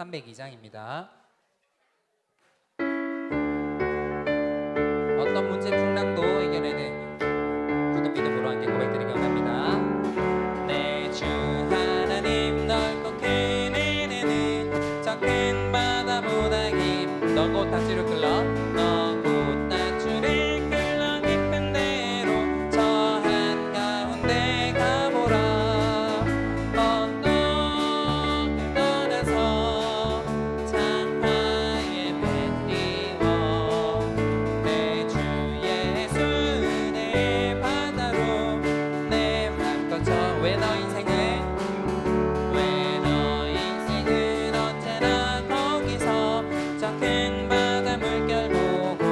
302장입니다. 어떤 문제 풍랑도 이겨내는 굳은 믿음으로 함께 고백드리기 원합니다. 내 주 하나님 넓고 큰 은혜는 저 큰 바다보다 깊 너 곧 다치를 끌러 너 곧 다치를 끌러 깊은 데로 저 한가운데 가보라. 언덕을 떠나서 창파에 배 띄워 내 주 예수 내 바다로 내 맘껏 저 왜 너 인생은 언제나 거기서 저 큰 바다 물결 보고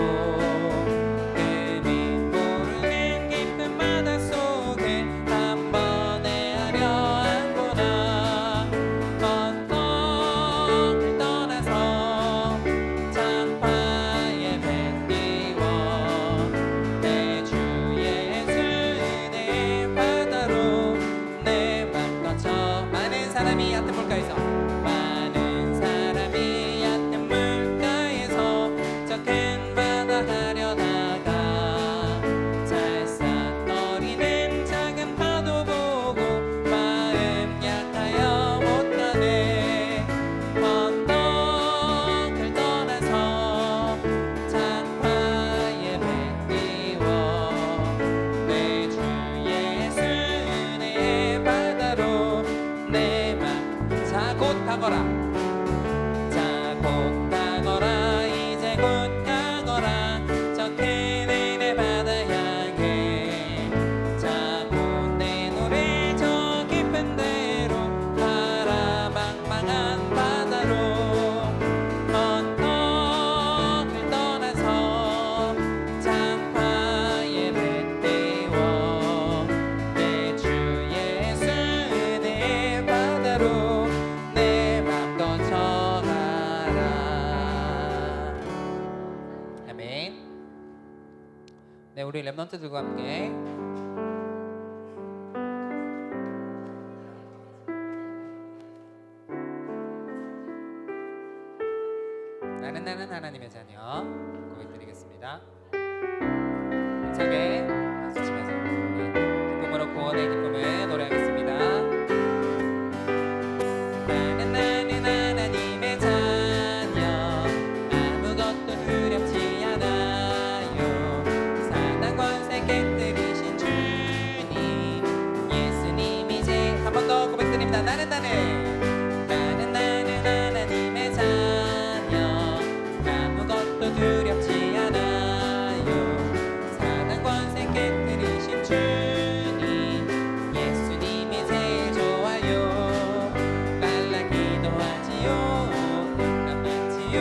금이 모르는 깊은 바다 속을 한 번에 하려 하구나. 언덕을 떠나서 창파에 배 띄워 내 주 예수 내 바다로 내 맘껏 저 많은 사람이 얕은 물가에서 저 큰 바다 가려다가 찰싹거리는 작은 파도 보고 마음 약하여 못 가네. 언덕을 떠나서 창파에 배 띄워 내 주 예수 내 바다로 내 맘 자 곧 가거라. 자 곧 가거라. 이제 곧 가거라. 저 큰 은혜 바다 향해 자 곧 내 노래 저 깊은 데로 파라망망한 바다로. 언덕을 떠나서 창파에 배 띄워 내 주 예수 내 바다로 내 맘껏 저 가라. 아멘. 네, 우리 랩런트들과 함께 나는 하나님의 자녀 고백드리겠습니다. 힘차게 박수 치면서 우리 기쁨으로 구원의 기쁨을 노래하겠습니다. 나는 하나님의 자녀 아무것도 두렵지 않아요. 사단 권세 깨뜨리신 주님 예수님이 제 한 번 더 고백드립니다. 나는 하나님의 자녀 아무것도 두렵지 않아요. 사단 권세 깨뜨리신 주님 예수님이 제일 좋아요. 랄라 기도하지요 응답받지요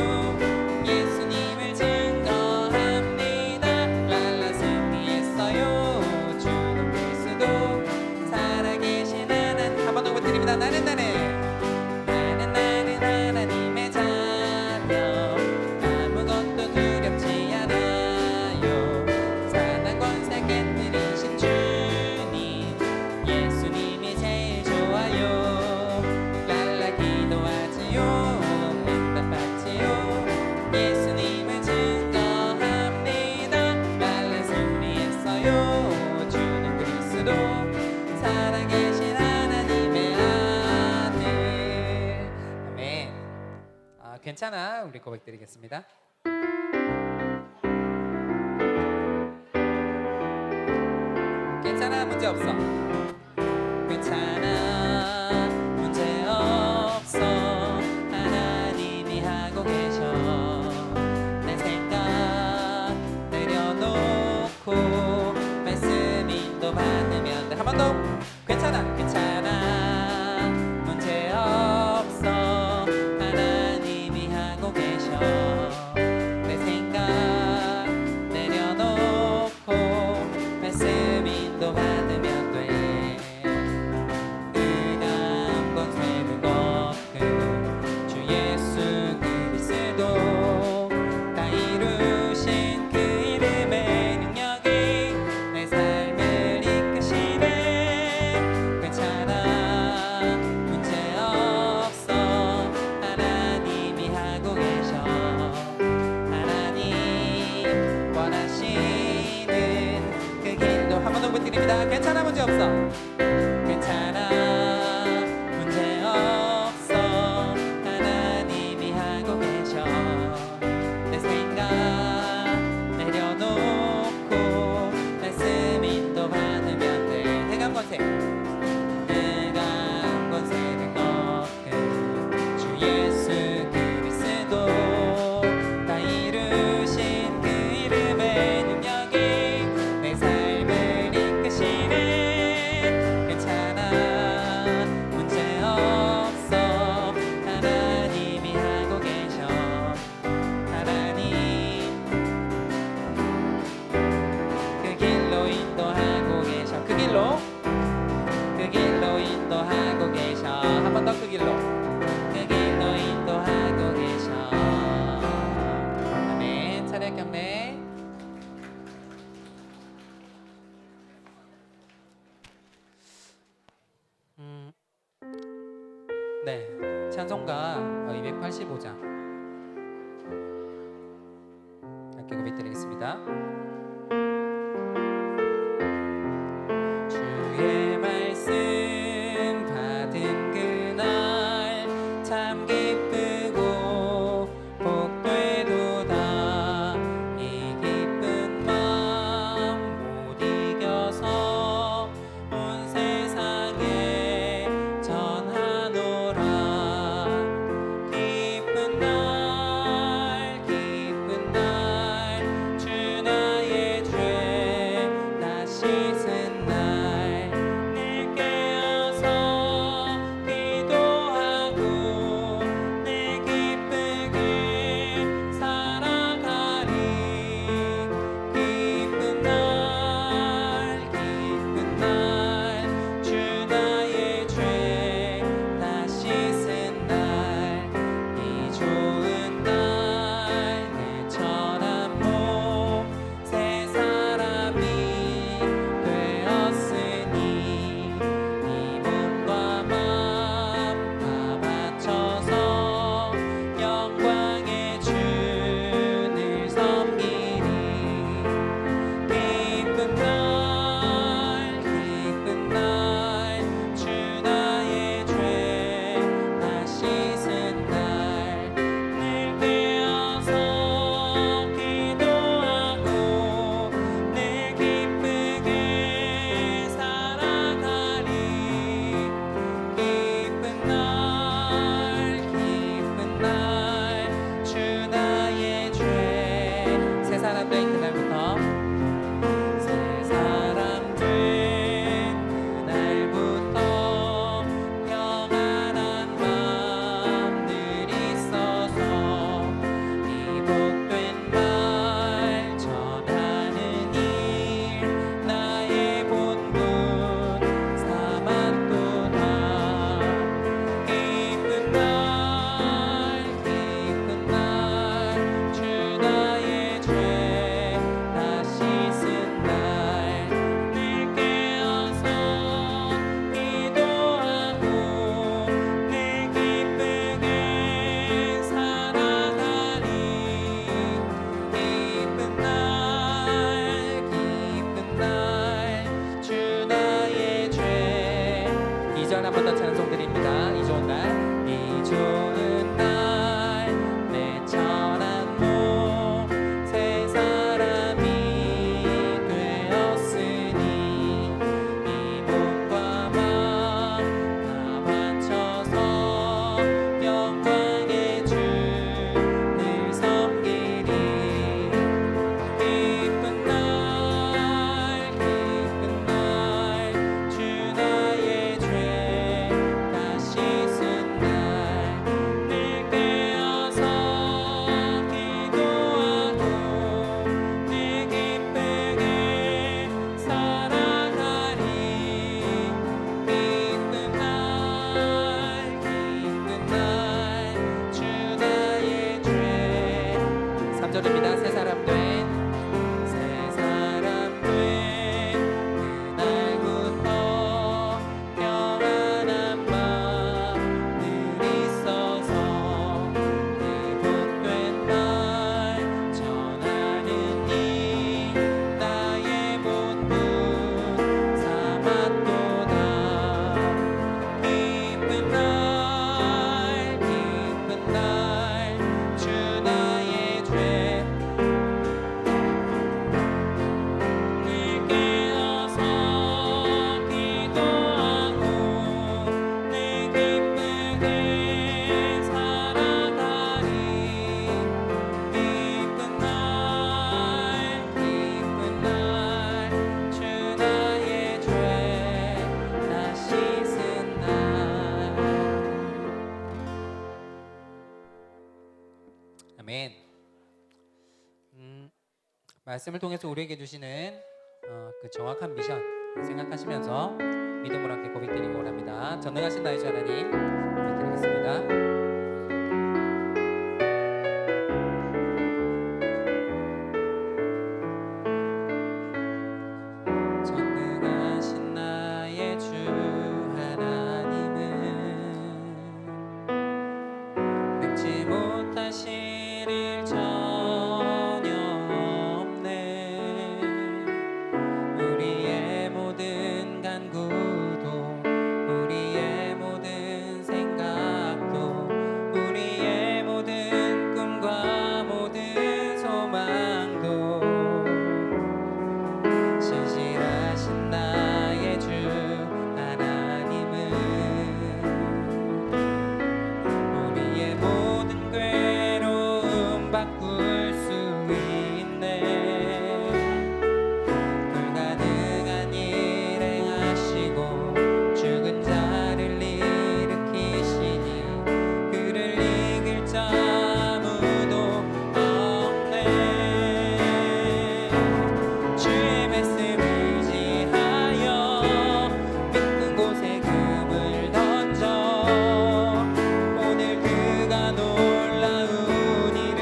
예수님을 증거합니다. 랄라 승리했어요. 주는 그리스도 살아계신 하나님 한 번 더 부탁드립니다. 나는 하나님의 자녀 아무것도 두렵지 않아요. 사단 권세 깨뜨리신 주님 예수님이 제일 좋아요. 랄라 기도하지요 응답받지요 예수님을 증거합니다. 랄라 승리했어요. 주는 그리스도 살아계신 하나님의 아들. 아멘. 괜찮아 우리 고백드리겠습니다. 괜찮아 문제없어. 괜찮아 문제없어. 하나님이 하고 계셔. 내 생각 내려놓고 말씀 인도받으면 돼. 한 번 더. 괜찮아 문제없어. 하나님이 하고 계셔. 내 생각 내려놓고 말씀 인도받으면 돼. 부탁드립니다. 괜찮아 문제 없어. 괜찮아 문제 없어 하나님이 하고 계셔. 내 생각 내려놓고 말씀 인도받으면 돼. 해감 권세 해감 권세를 얻은 주 예수 그리스도 다 이루신 그 이름의 능력이 내 삶을 이끄시는 괜찮아 문제 없어 하나님이 하고 계셔. 하나님 그 길로 인도하고 계셔. 그 길로 인도하고 계셔. 한 번 더 그 길로 인도하고 계셔. 아멘. 차례 경례. 네, 찬송가 285장 함께 고백드리겠습니다. 주의 말씀 받은 그날 참 기쁘고 복되도다. 이 기쁜 마음 못 이겨서 온 세상에 전하노라. 기쁜 날 주 나의 죄 다 씻은 날 늘 깨어서 기도하고 내 아멘. 말씀을 통해서 우리에게 주시는 그 정확한 미션 생각하시면서 믿음으로 함께 고백드리기 원합니다. 전능하신 나의 주 하나님 고백드리겠습니다. 전능하신 나의 주 하나님은 능치 못하실 일 전혀 없네. 우리의 모든 간구도 우리의 모든 생각도 우리의 모든 꿈과 모든 소망도 신실하신 나의 주 하나님은 우리의 모든 괴로움 바꿀 수 있네. 불가능한 일 행하시고 죽은 자를 일으키시니 그를 이길 자 아무도 없네. 주의 말씀 의지하여 깊은 곳에 금을 던져 오늘 그가 놀라운 일을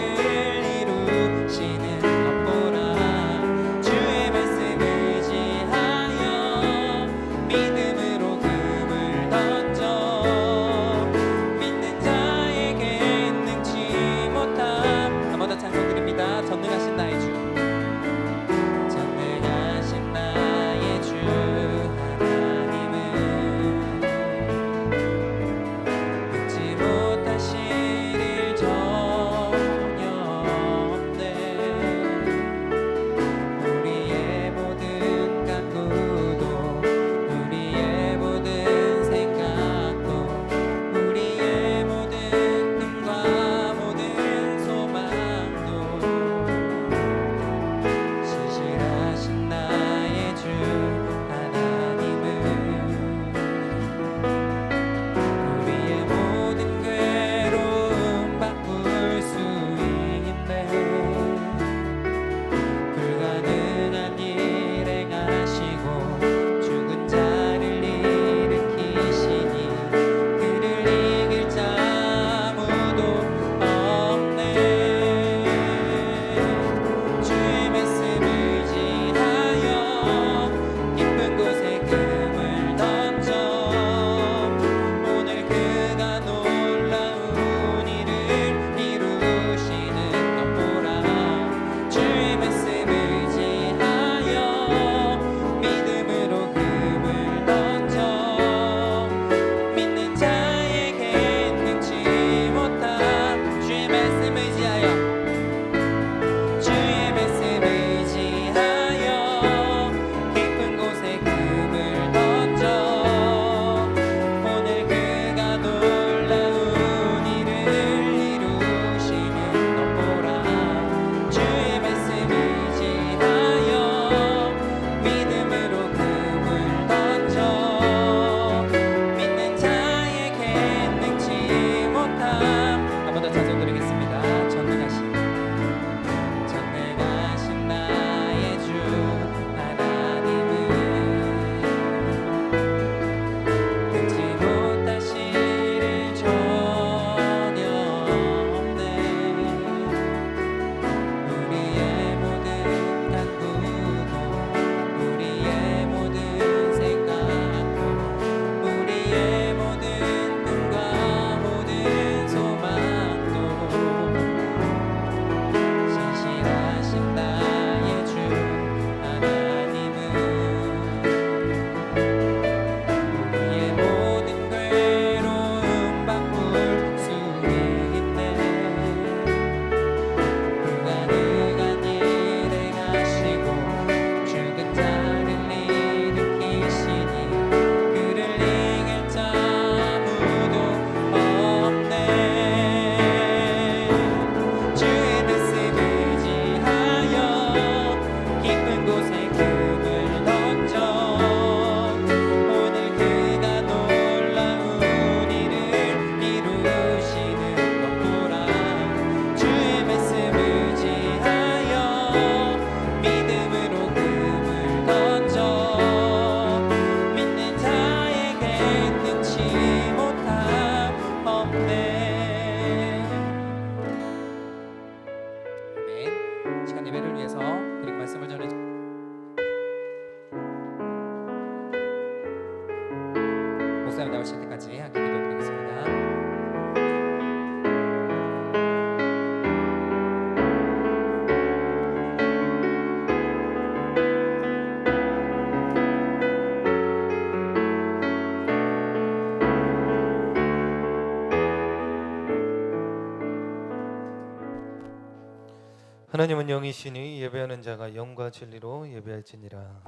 하나님은 영이시니 예배하는 자가 영과 진리로 예배할지니라.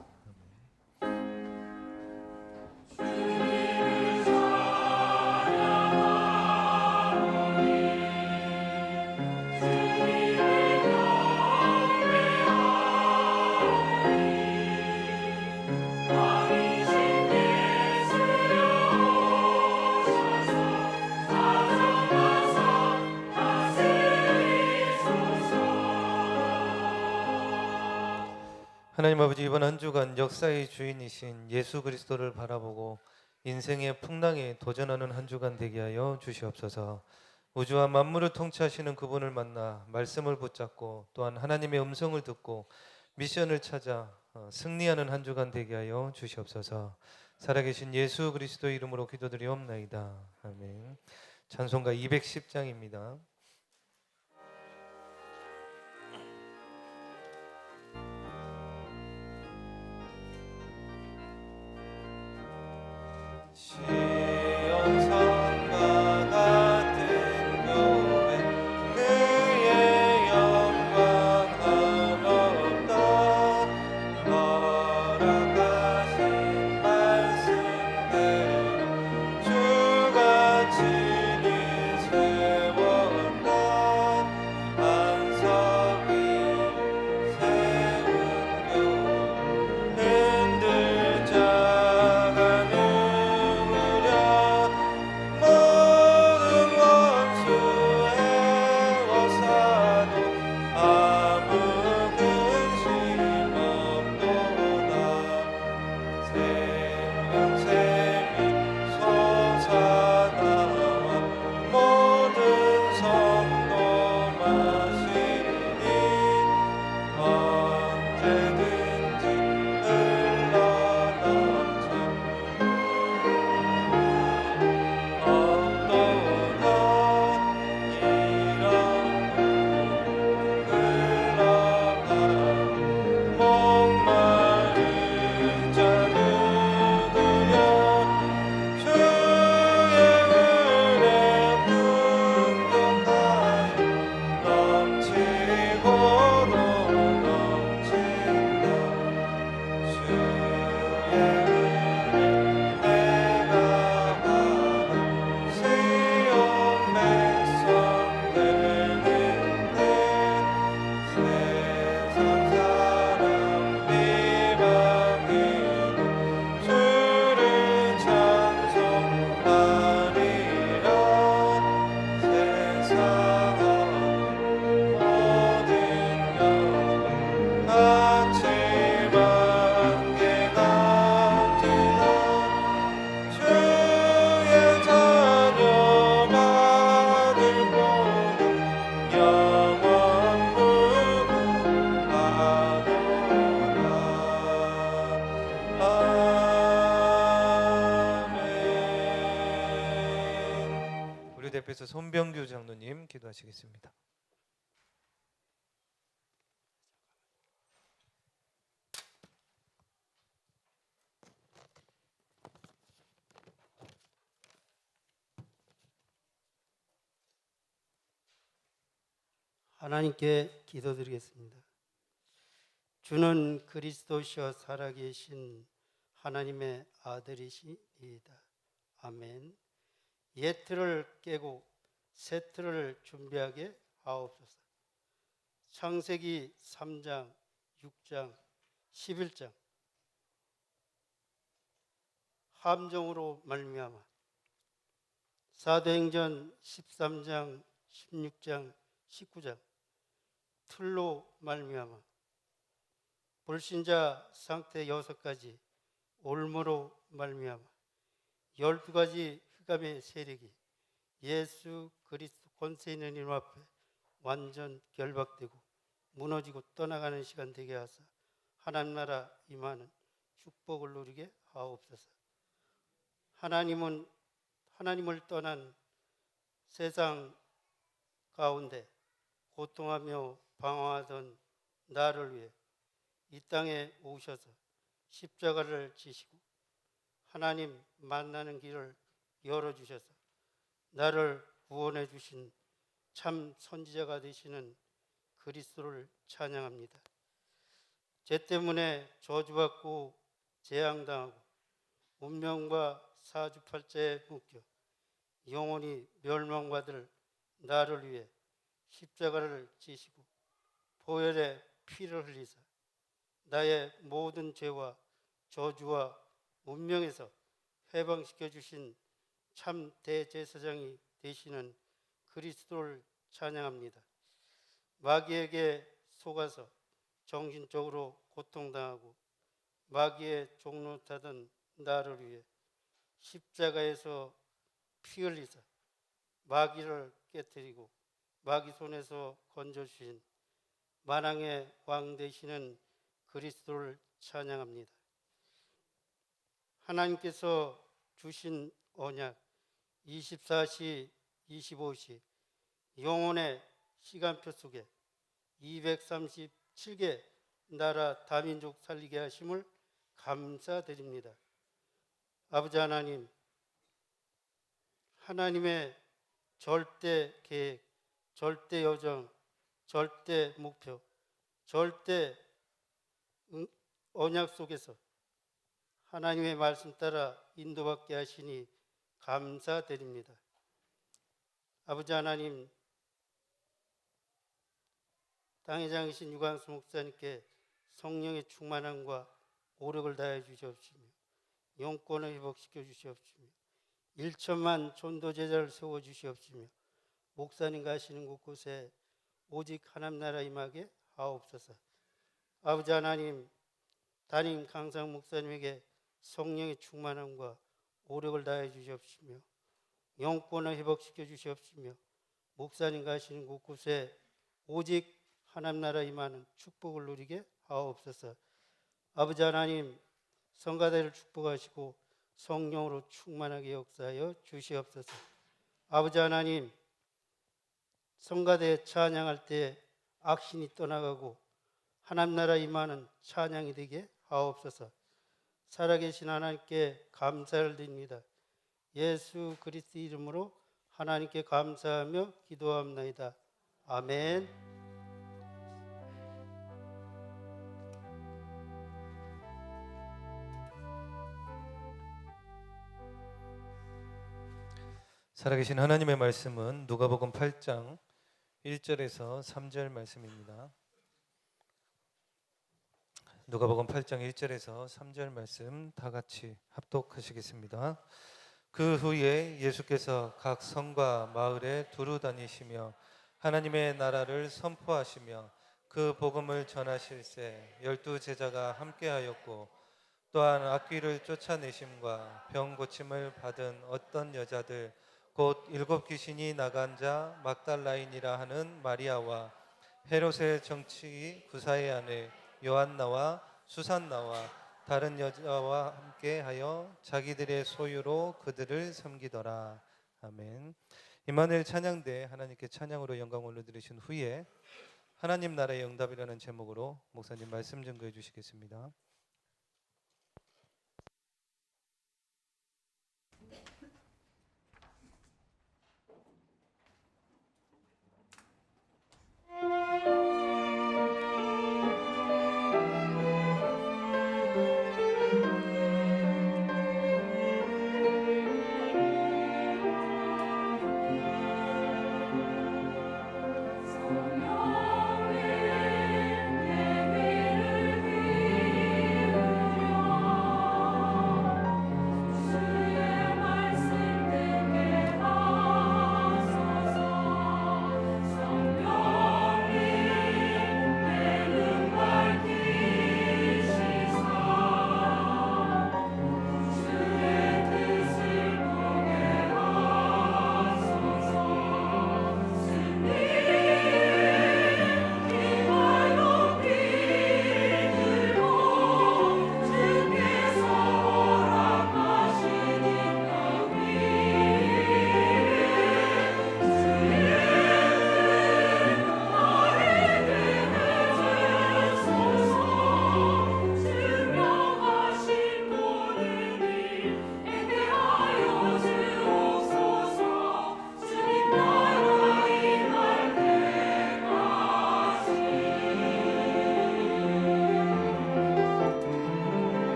하나님 아버지, 이번 한 주간 역사의 주인이신 예수 그리스도를 바라보고 인생의 풍랑에 도전하는 한 주간 되게 하여 주시옵소서. 우주와 만물을 통치하시는 그분을 만나 말씀을 붙잡고 또한 하나님의 음성을 듣고 미션을 찾아 승리하는 한 주간 되게 하여 주시옵소서. 살아계신 예수 그리스도 이름으로 기도드리옵나이다. 아멘. 찬송가 210장입니다. 시온산과 같은 교회 그의 영광 한없다. 허락하신 말씀대로 주가 친히 세웠다. 반석 위 세운 교회 흔들 자가 누구랴. 모든 원수의 워사도 아무 근심 없도다. 생명샘이 솟아나와 모든 성도 마시니 언제든지 흘러넘쳐 없도다. 이런 흘러가 목마른 자 누구랴. 주의 은혜 풍족하여 넘치고도 넘친다. 주의 은혜 내가 바라 시온 백성 되는데. 세상 사람 비방으로 주를 찬송하리라. 세상은 모든 영혼 같이 만개 같으나 주의 자녀 받을 보는 영원 무궁하도다. 아멘. 우리 대표에서 손병규 장로님 기도하시겠습니다. 하나님께 기도드리겠습니다. 주는 그리스도시여 살아계신 하나님의 아들이시니이다. 아멘. 옛 틀을 깨고 새 틀을 준비하게 하옵소서. 창세기 3장, 6장, 11장 함정으로 말미암아, 사도행전 13장, 16장, 19장 틀로 말미암아, 불신자 상태 6가지 올무로 말미암아 12가지 흑암의 세력이 예수 그리스도 권세 있는 이름 앞에 완전 결박되고 무너지고 떠나가는 시간 되게 하사 하나님 나라 임하는 축복을 누리게 하옵소서. 하나님을 떠난 세상 가운데 고통하며 방황하던 나를 위해 이 땅에 오셔서 십자가를 지시고 하나님 만나는 길을 열어주셔서 나를 구원해 주신 참 선지자가 되시는 그리스도를 찬양합니다. 죄 때문에 저주받고 재앙당하고 운명과 사주팔자에 묶여 영원히 멸망받을 나를 위해 십자가를 지시고 보혈의 피를 흘리사 나의 모든 죄와 저주와 운명에서 해방시켜 주신 참 대제사장이 되시는 그리스도를 찬양합니다. 마귀에게 속아서 정신적으로 고통당하고 마귀의 종로 타던 나를 위해 십자가에서 피 흘리사 마귀를 깨뜨리고 마귀 손에서 건져주신 만왕의 왕 되시는 그리스도를 찬양합니다. 하나님께서 주신 언약 24시 25시 영혼의 시간표 속에 237개 나라 다민족 살리게 하심을 감사드립니다. 아버지 하나님, 하나님의 절대 계획, 절대 여정, 절대 목표, 절대 언약 속에서 하나님의 말씀 따라 인도받게 하시니 감사드립니다. 아버지 하나님, 땅의 장이신 유광수 목사님께 성령의 충만함과 오력을 다해 주시옵시며 영권을 회복시켜 주시옵시며 1천만 전도 제자를 세워 주시옵시며 목사님 가시는 곳곳에 오직 하나님 나라 임하게 하옵소서. 아버지 하나님, 담임 강상 목사님에게 성령의 충만함과 오력을 다해 주시옵시며 영권을 회복시켜 주시옵시며 목사님 가시는 곳곳에 오직 하나님 나라 임하는 축복을 누리게 하옵소서. 아버지 하나님, 성가대를 축복하시고 성령으로 충만하게 역사하여 주시옵소서. 아버지 하나님, 성가대 찬양할 때 악신이 떠나가고 하나님 나라 임하는 찬양이 되게 하옵소서. 살아계신 하나님께 감사를 드립니다. 예수 그리스도 이름으로 하나님께 감사하며 기도합나이다. 아멘. 살아계신 하나님의 말씀은 누가복음 8장 1절에서 3절 말씀입니다. 누가복음 8장 1절에서 3절 말씀 다 같이 합독하시겠습니다. 그 후에 예수께서 각 성과 마을에 두루 다니시며 하나님의 나라를 선포하시며 그 복음을 전하실세 12 제자가 함께하였고 또한 악귀를 쫓아내심과 병 고침을 받은 어떤 여자들 곧 7 귀신이 나간 자 막달라인이라 하는 마리아와 헤롯의 정치 구사의 아내 요한나와 수산나와 다른 여자와 함께하여 자기들의 소유로 그들을 섬기더라. 아멘. 임마누엘 찬양대 하나님께 찬양으로 영광 올려드리신 후에 하나님 나라의 응답이라는 제목으로 목사님 말씀 증거해 주시겠습니다. 성령의 계획을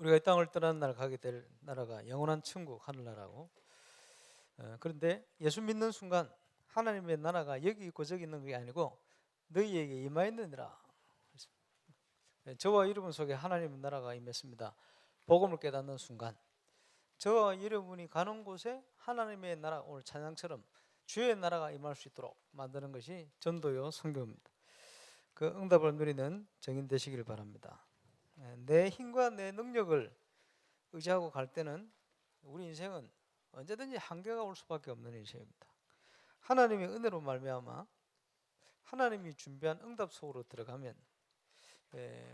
우리가 이 땅을 떠나는 날 가게 될 나라가 영원한 천국 하늘나라고. 그런데 예수 믿는 순간 하나님의 나라가 여기 있고 저기 있는 게 아니고 너희에게 임하였느니라. 저와 여러분 속에 하나님의 나라가 임했습니다. 복음을 깨닫는 순간 저와 여러분이 가는 곳에 하나님의 나라, 오늘 찬양처럼 주의 나라가 임할 수 있도록 만드는 것이 전도요 선교입니다. 그 응답을 누리는 정인 되시길 바랍니다. 내 힘과 내 능력을 의지하고 갈 때는 우리 인생은 언제든지 한계가 올 수밖에 없는 인생입니다. 하나님의 은혜로 말미암아 하나님이 준비한 응답 속으로 들어가면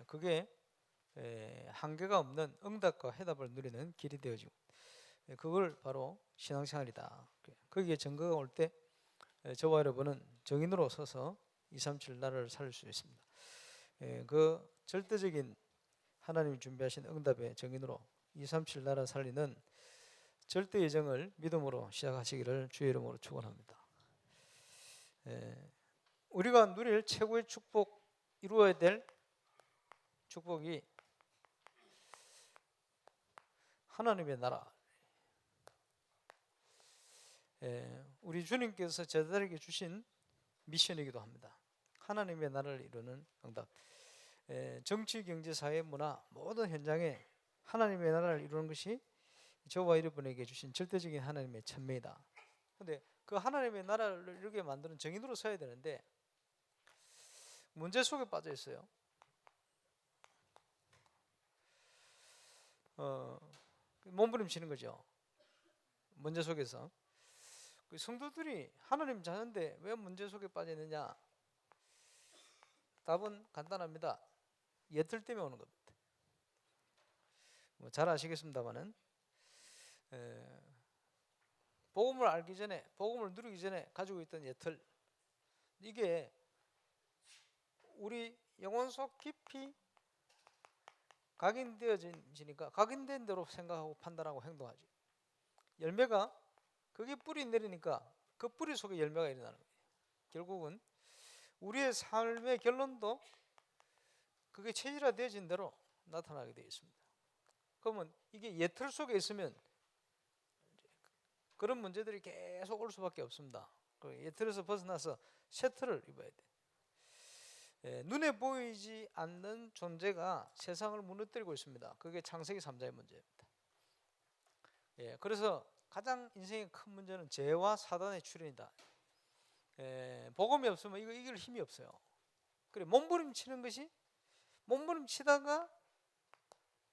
그게 한계가 없는 응답과 해답을 누리는 길이 되어지고, 그걸 바로 신앙생활이다. 거기에 증거가 올 때 저와 여러분은 정인으로 서서 237 나라를 살릴 수 있습니다. 그 절대적인 하나님이 준비하신 응답의 정인으로 237 나라 살리는 절대 예정을 믿음으로 시작하시기를 주의 이름으로 축원합니다. 우리가 누릴 최고의 축복, 이루어야 될 축복이 하나님의 나라. 우리 주님께서 제자들에게 주신 미션이기도 합니다. 하나님의 나라를 이루는 응답. 정치, 경제, 사회, 문화 모든 현장에 하나님의 나라를 이루는 것이 저와 여러분에게 주신 절대적인 하나님의 천명이다. 그런데 그 하나님의 나라를 이루게 만드는 정인으로 서야 되는데 문제 속에 빠져 있어요. 몸부림치는 거죠. 문제 속에서. 성도들이 하나님 자녀인데 왜 문제 속에 빠져 있느냐? 답은 간단합니다. 예틀 때문에 오는 겁니다. 잘 아시겠습니다만은 복음을 알기 전에, 복음을 누리기 전에 가지고 있던 예틀, 이게 우리 영혼 속 깊이 각인되어지니까 각인된 대로 생각하고 판단하고 행동하지. 열매가 그게 뿌리 내리니까 그 뿌리 속에 열매가 일어나는 거예요. 결국은 우리의 삶의 결론도 그게 체질화되어진 대로 나타나게 되어 있습니다. 그러면 이게 예틀 속에 있으면 그런 문제들이 계속 올 수밖에 없습니다. 예틀에서 벗어나서 새 틀을 입어야 돼. 눈에 보이지 않는 존재가 세상을 무너뜨리고 있습니다. 그게 창세기 3장의 문제입니다. 그래서 가장 인생의 큰 문제는 죄와 사단의 출현이다. 복음이 없으면 이거 이길 힘이 없어요. 그래, 몸부림치는 것이, 몸부림치다가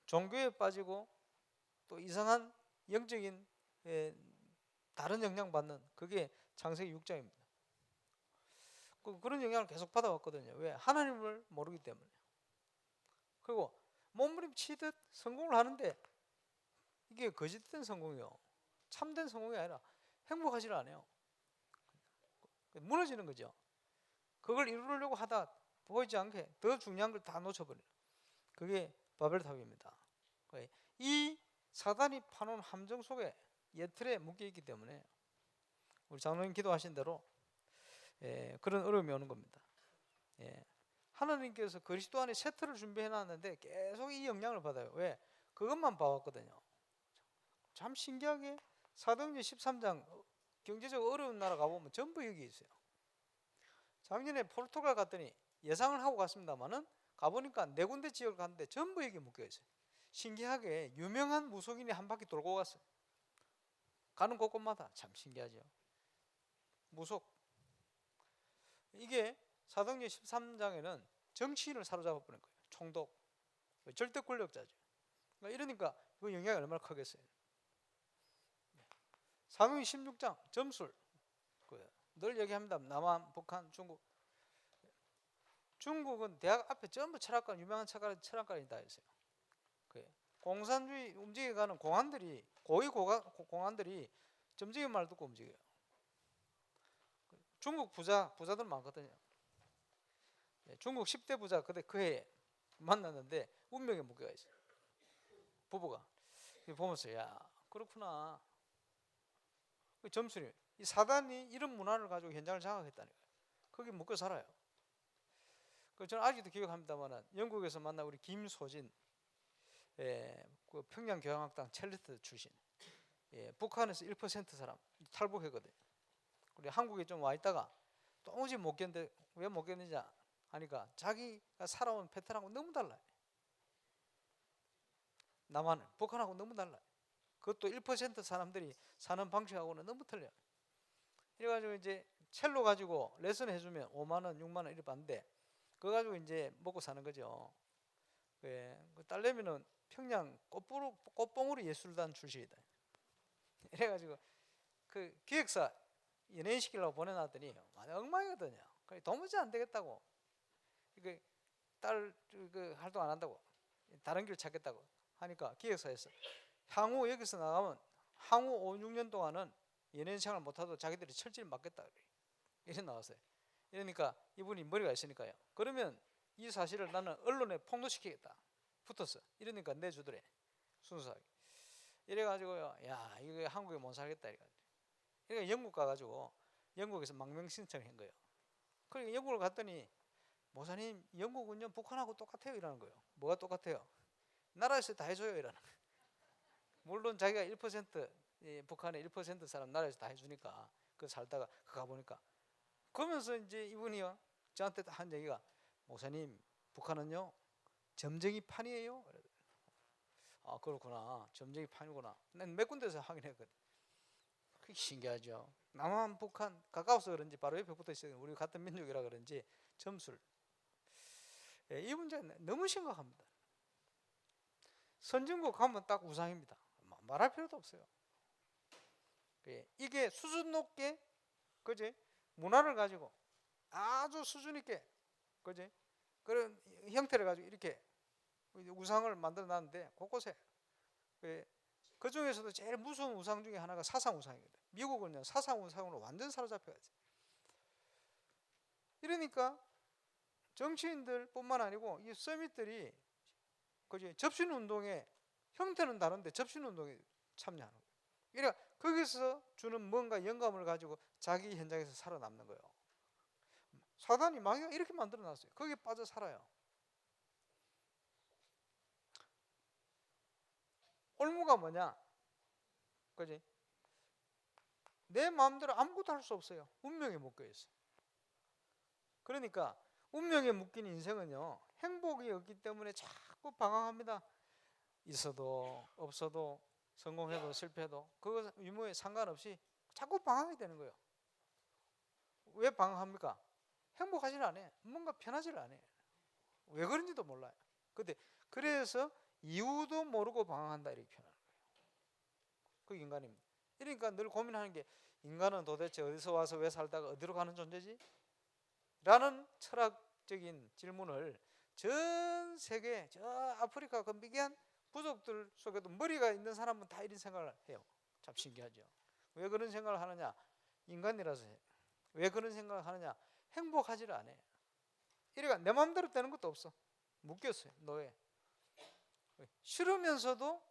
종교에 빠지고 또 이상한 영적인 다른 영향 받는, 그게 창세기 6장입니다. 그런 영향을 계속 받아왔거든요. 왜? 하나님을 모르기 때문에. 그리고 몸부림치듯 성공을 하는데 이게 거짓된 성공이요, 참된 성공이 아니라 행복하지 않아요. 무너지는 거죠. 그걸 이루려고 하다 보이지 않게 더 중요한 걸 다 놓쳐버려요. 그게 바벨탑입니다. 이 사단이 파놓은 함정 속에 예틀에 묶여있기 때문에 우리 장로님 기도하신 대로 그런 어려움이 오는 겁니다. 하나님께서 그리스도 안에 새 틀을 준비해놨는데 계속 이 영향을 받아요. 왜? 그것만 봐왔거든요. 참 신기하게 사도행전 13장 경제적으로 어려운 나라 가보면 전부 여기 있어요. 작년에 포르투갈 갔더니 예상을 하고 갔습니다만은 가보니까 4군데 지역을 갔는데 전부 여기 묶여있어요. 신기하게 유명한 무속인이 한 바퀴 돌고 갔어요. 가는 곳곳마다. 참 신기하죠. 무속. 이게 사도행전 13장에는 정치인을 사로잡아 버린 거예요. 총독, 절대 권력자죠. 이러니까 그 영향이 얼마나 크겠어요. 사도행전 16장 점술. 늘 얘기합니다. 남한, 북한, 중국. 중국은 대학 앞에 전부 철학관, 유명한 철학관이 다 있어요. 공산주의 움직여가는 공안들이, 고위 공안들이 점쟁이 말 듣고 움직여요. 중국 부자들 많거든요. 중국 10대 부자 그 해에 만났는데 운명에 묶여 있어요. 부부가 보면서, 야, 그렇구나. 점술이, 이 사단이 이런 문화를 가지고 현장을 장악했다는 거예요. 거기 묶여 살아요. 저는 아직도 기억합니다만 영국에서 만난 우리 김소진, 그 평양교향악단 첼리스트 출신. 북한에서 1% 사람 탈북했거든요. 그리고 한국에 좀 와 있다가 도무지 못 견뎌. 왜 못 견디냐 하니까 자기가 살아온 패턴하고 너무 달라요. 남한은 북한하고 너무 달라요. 그것도 1% 사람들이 사는 방식하고는 너무 틀려요. 이래가지고 이제 첼로 가지고 레슨 해주면 5만 원, 6만 원 이렇게 받는데 그거 가지고 이제 먹고 사는 거죠. 그 딸내미는 평양 꽃봉우리 예술단 출신이다. 이래가지고 그 기획사 연예인 시키려고 보내놨더니 엉망이거든요. 그래 도무지 안 되겠다고. 이거 딸 그 활동 안 한다고 다른 길 찾겠다고 하니까 기획사에서 향후 여기서 나가면 향후 5, 6년 동안은 연예인 생활 못하도 자기들이 철저히 맡겠다 그래. 이래 나왔어요. 이러니까 이분이 머리가 있으니까요. 그러면 이 사실을 나는 언론에 폭로시키겠다. 붙었어. 이러니까 내주더래. 순수하게. 이래가지고요. 야 이거 한국에 못 살겠다. 그러니까 영국 가가지고 영국에서 망명 신청한 거예요. 그러니까 영국을 갔더니 목사님 영국은요 북한하고 똑같아요 이러는 거예요. 뭐가 똑같아요? 나라에서 다 해줘요 이러는 거예요. 물론 자기가 1% 북한의 1% 사람 나라에서 다 해주니까 그 살다가 가보니까 그러면서 이제 이분이요 저한테 한 얘기가 목사님 북한은요 점쟁이 판이에요. 아 그렇구나 점쟁이 판이구나. 난 몇 군데서 확인했거든. 그게 신기하죠. 남한 북한 가까워서 그런지 바로 옆에 붙어 있어요. 우리 같은 민족이라 그런지 점수를 이 문제는 너무 심각합니다. 선진국 가면 딱 우상입니다. 말할 필요도 없어요. 이게 수준 높게 그지 문화를 가지고 아주 수준 있게 그지 그런 형태를 가지고 이렇게 우상을 만들어 놨는데 곳곳에 그 중에서도 제일 무서운 우상 중에 하나가 사상 우상이거든. 미국은요 사상 우상으로 완전 사로잡혀가지. 이러니까 정치인들뿐만 아니고 이 서밋들이 그지 접신 운동의 형태는 다른데 접신 운동에 참여하는 거예요. 그러니까 거기서 주는 뭔가 영감을 가지고 자기 현장에서 살아남는 거예요. 사단이 마귀가 이렇게 만들어놨어요. 거기에 빠져 살아요. 올무가 뭐냐? 그지? 내 마음대로 아무것도 할 수 없어요. 운명에 묶여 있어요. 그러니까 운명에 묶인 인생은요 행복이 없기 때문에 자꾸 방황합니다. 있어도 없어도 성공해도 실패해도 그거 유무에 상관없이 자꾸 방황이 되는 거예요. 왜 방황합니까? 행복하지를 않아요. 뭔가 편하지를 않아요. 왜 그런지도 몰라요. 근데 그래서 이유도 모르고 방황한다 이렇게 표현하는 거예요. 그 인간입니다. 그러니까 늘 고민하는 게 인간은 도대체 어디서 와서 왜 살다가 어디로 가는 존재지? 라는 철학적인 질문을 전 세계 저 아프리카 그 미개한 부족들 속에도 머리가 있는 사람은 다 이런 생각을 해요. 참 신기하죠. 왜 그런 생각을 하느냐? 인간이라서 해요. 왜 그런 생각을 하느냐? 행복하지를 않아요. 이래가 내 마음대로 되는 것도 없어. 묶였어요. 노예. 싫으면서도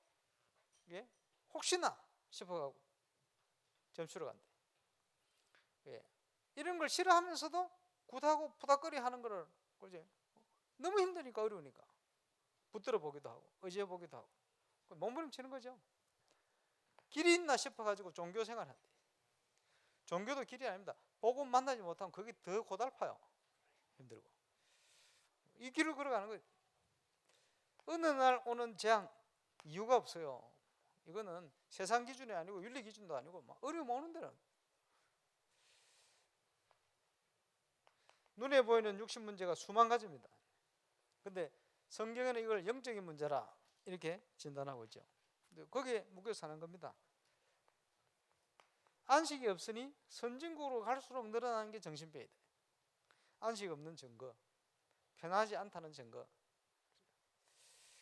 혹시나 싶어가고 점수로 간대. 이런 걸 싫어하면서도 굿하고 푸닥거리 하는 거를 그지? 너무 힘드니까 어려우니까 붙들어 보기도 하고 의지해 보기도 하고 몸부림치는 거죠. 길이 있나 싶어가지고 종교 생활한대. 종교도 길이 아닙니다. 복음 만나지 못하면 그게 더 고달파요. 힘들고 이 길을 걸어가는 거예요. 어느 날 오는 재앙 이유가 없어요. 이거는 세상 기준이 아니고 윤리 기준도 아니고 막 어려움 오는 데는 눈에 보이는 육신 문제가 수만 가지입니다. 근데 성경에는 이걸 영적인 문제라 이렇게 진단하고 있죠. 거기에 묶여 사는 겁니다. 안식이 없으니 선진국으로 갈수록 늘어나는 게 정신병이다. 안식 없는 증거, 편하지 않다는 증거.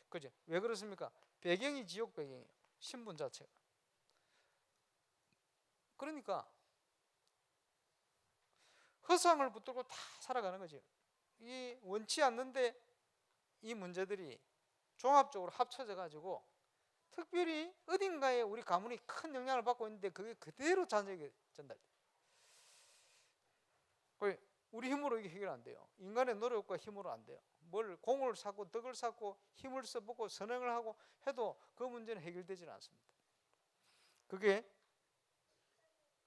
그죠? 왜 그렇습니까? 배경이 지옥 배경이에요. 신분 자체가. 그러니까 허상을 붙들고 다 살아가는 거죠. 이 원치 않는데 이 문제들이 종합적으로 합쳐져 가지고 특별히 어딘가에 우리 가문이 큰 영향을 받고 있는데 그게 그대로 자녀에게 전달돼요. 우리 힘으로 이게 해결 안 돼요. 인간의 노력과 힘으로 안 돼요. 뭘 공을 쌓고 덕을 쌓고 힘을 써보고 선행을 하고 해도 그 문제는 해결되지는 않습니다. 그게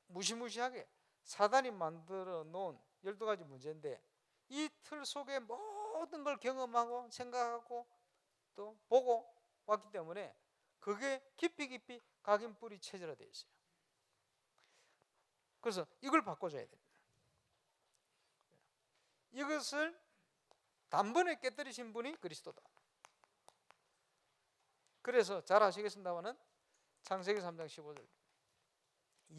무시무시하게 사단이 만들어 놓은 12가지 문제인데 이 틀 속에 모든 걸 경험하고 생각하고 또 보고 왔기 때문에 그게 깊이 깊이 각인 뿌리 체질화되어 있어요. 그래서 이걸 바꿔줘야 됩니다. 이것을 단번에 깨뜨리신 분이 그리스도다. 그래서 잘 아시겠습니다마는 창세기 3장 15절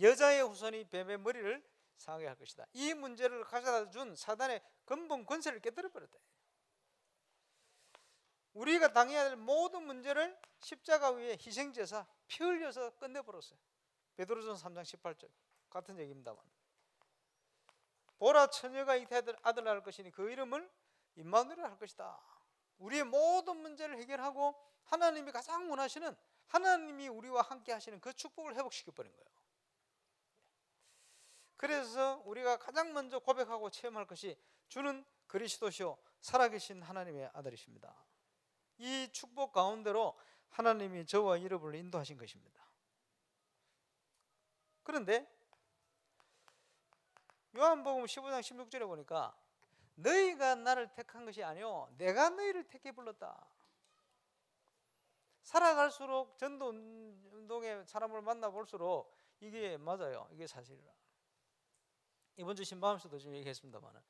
여자의 후손이 뱀의 머리를 상하게 할 것이다. 이 문제를 가져다 준 사단의 근본 권세를 깨뜨려 버렸다. 우리가 당해야 될 모든 문제를 십자가 위에 희생제사 피 흘려서 끝내버렸어요. 베드로전서 3장 18절 같은 얘기입니다만 보라 처녀가 잉태할 아들 낳을 것이니 그 이름을 임마누엘이라 할 것이다. 우리의 모든 문제를 해결하고 하나님이 가장 원하시는 하나님이 우리와 함께 하시는 그 축복을 회복시켜 버린 거예요. 그래서 우리가 가장 먼저 고백하고 체험할 것이 주는 그리스도시요 살아계신 하나님의 아들이십니다. 이 축복 가운데로 하나님이 저와 여러분을 인도하신 것입니다. 그런데 요한복음 15장 16절에 보니까 너희가 나를 택한 것이 아니요 내가 너희를 택해 불렀다. 살아갈수록 전도 운동의 사람을 만나볼수록 이게 맞아요. 이게 사실이라. 이번 주 신방에서도 좀 얘기했습니다만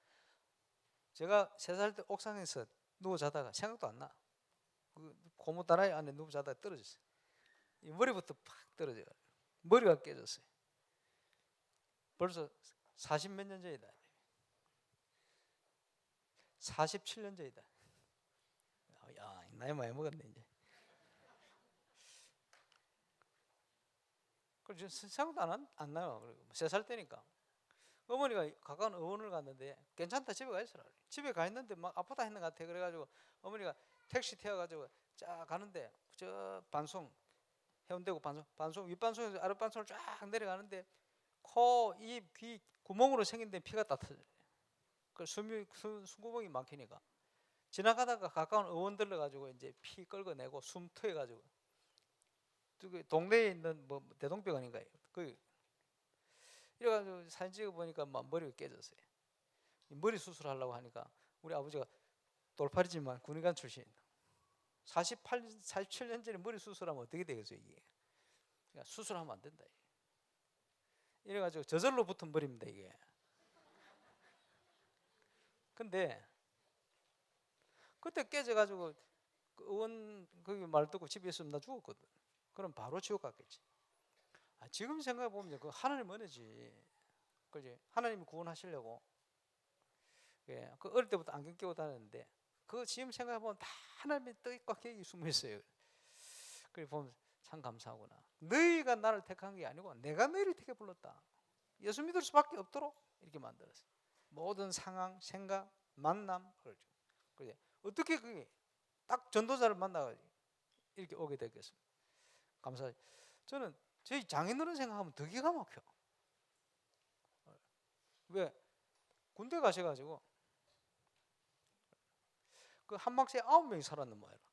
제가 3살 때 옥상에서 누워 자다가 생각도 안 나. 고무 다라이 안에 누워 자다가 떨어졌어요. 이 머리부터 팍 떨어져요. 머리가 깨졌어요. 벌써 40몇 년 전이다. 47년 전이다. 야, 나이 많이 먹었네 이제. 그래서 생각도 안 나요. 3살 때니까. 어머니가 가까운 의원을 갔는데 괜찮다 집에 가 있어라. 집에 가 있는데 막 아프다 했는 것 같아. 그래가지고 어머니가 택시 태워가지고 쫙 가는데 저 반송 해운대구 반송 윗반송에서 아랫반송을 쫙 내려가는데 코, 입, 귀 구멍으로 생긴 데 피가 다 터져요. 그 숨구멍이 막히니까 지나가다가 가까운 의원 들러가지고 이제 피 끌어내고 숨 트여가지고 동네에 있는 뭐 대동병원인가요? 그 이래가지고 사진 찍어 보니까 막 머리가 깨졌어요. 머리 수술하려고 하니까 우리 아버지가 돌팔이지만 군의관 출신. 47년 전에 머리 수술하면 어떻게 되겠어요 이게? 그러니까 수술하면 안 된다. 이래가지고 저절로 붙은 머리입니다 이게. 근데 그때 깨져가지고 의원 거기 말 듣고 집에 있으면 나 죽었거든. 그럼 바로 지옥 갔겠지. 지금 생각해 보면 그 하나님 은혜지. 그지? 하나님이 구원하시려고. 예, 그 어릴 때부터 안경 끼고 다녔는데 그 지금 생각해 보면 다 하나님의 뜻과 계획이 숨어 있어요. 그래 보면 참 감사하구나. 너희가 나를 택한 게 아니고 내가 너희를 택해 불렀다. 예수 믿을 수밖에 없도록 이렇게 만들었어. 모든 상황, 생각, 만남 그렇죠. 그래 어떻게 그게 딱 전도자를 만나가지고 이렇게 오게 됐겠습니까? 감사하죠. 저는 저희 장인어른 생각하면 더 기가 막혀. 왜 군대 가셔가지고 그 한막사에 9명이 살았는 모양이라.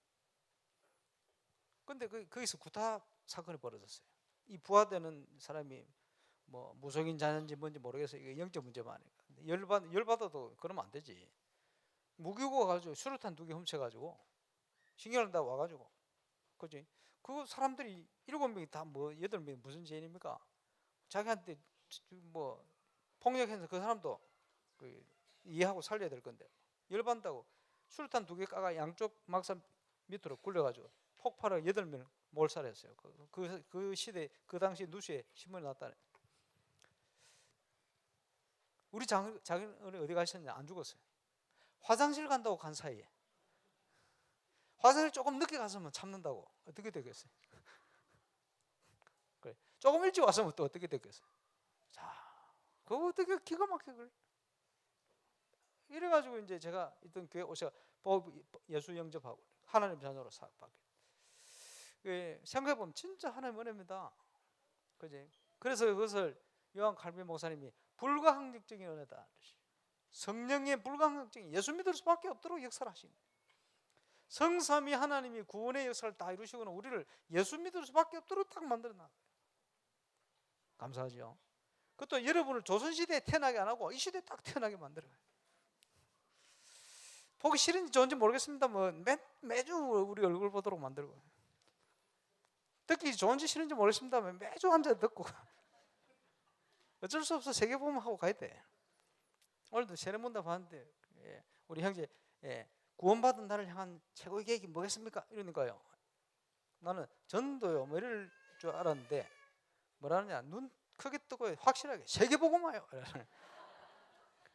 근데 거기서 구타 사건이 벌어졌어요. 이 부하되는 사람이 뭐 무속인 자녀인지 뭔지 모르겠어요. 이게 영적 문제만 하니까. 열받아도 그러면 안 되지. 무기고 가지고 수류탄 2개 훔쳐가지고 신경을 다 와가지고, 그지? 그 사람들이 7명이 다 뭐 8명이 무슨 죄인입니까? 자기한테 뭐 폭력해서 그 사람도 이해하고 살려야 될 건데 열받다고 수류탄 2개 까가 양쪽 막상 밑으로 굴려가지고 폭발을 8명 몰살했어요. 그 시대 그 당시 뉴스에 신문이 났다네. 우리 장인어른이 어디 가셨냐? 안 죽었어요. 화장실 간다고 간 사이에 화장실 조금 늦게 갔으면 참는다고 어떻게 되겠어요? 그래. 조금 일찍 왔으면 또 어떻게 되겠어요? 자, 그거 어떻게 기가 막히게 그래? 이래가지고 이제 제가 있던 교회 오셔 예수 영접하고 하나님 자녀로 받게. 생각해 보면 진짜 하나님 은혜입니다. 그지? 그래서 그것을 요한 칼빈 목사님이 불가항력적인 은혜다. 성령의 불가항력적인 예수 믿을 수밖에 없도록 역사를 하신 거예요. 성삼위 하나님이 구원의 역사를 다 이루시고는 우리를 예수 믿을 수밖에 없도록 딱 만들어놔. 감사하죠. 그것도 여러분을 조선시대에 태어나게 안 하고 이 시대에 딱 태어나게 만들어요. 보기 싫은지 좋은지 모르겠습니다. 뭐 매주 우리 얼굴 보도록 만들고, 듣기 좋은지 싫은지 모르겠습니다. 매주 앉아 듣고 어쩔 수 없어. 세계복음하고 가야 돼. 오늘도 세례문답 하는데 우리 형제 구원받은 나를 향한 최고의 계획이 뭐겠습니까? 이러니까요, 나는 전도요 뭐 이럴 줄 알았는데 뭐라느냐, 눈 크게 뜨고 확실하게 세계복음화요.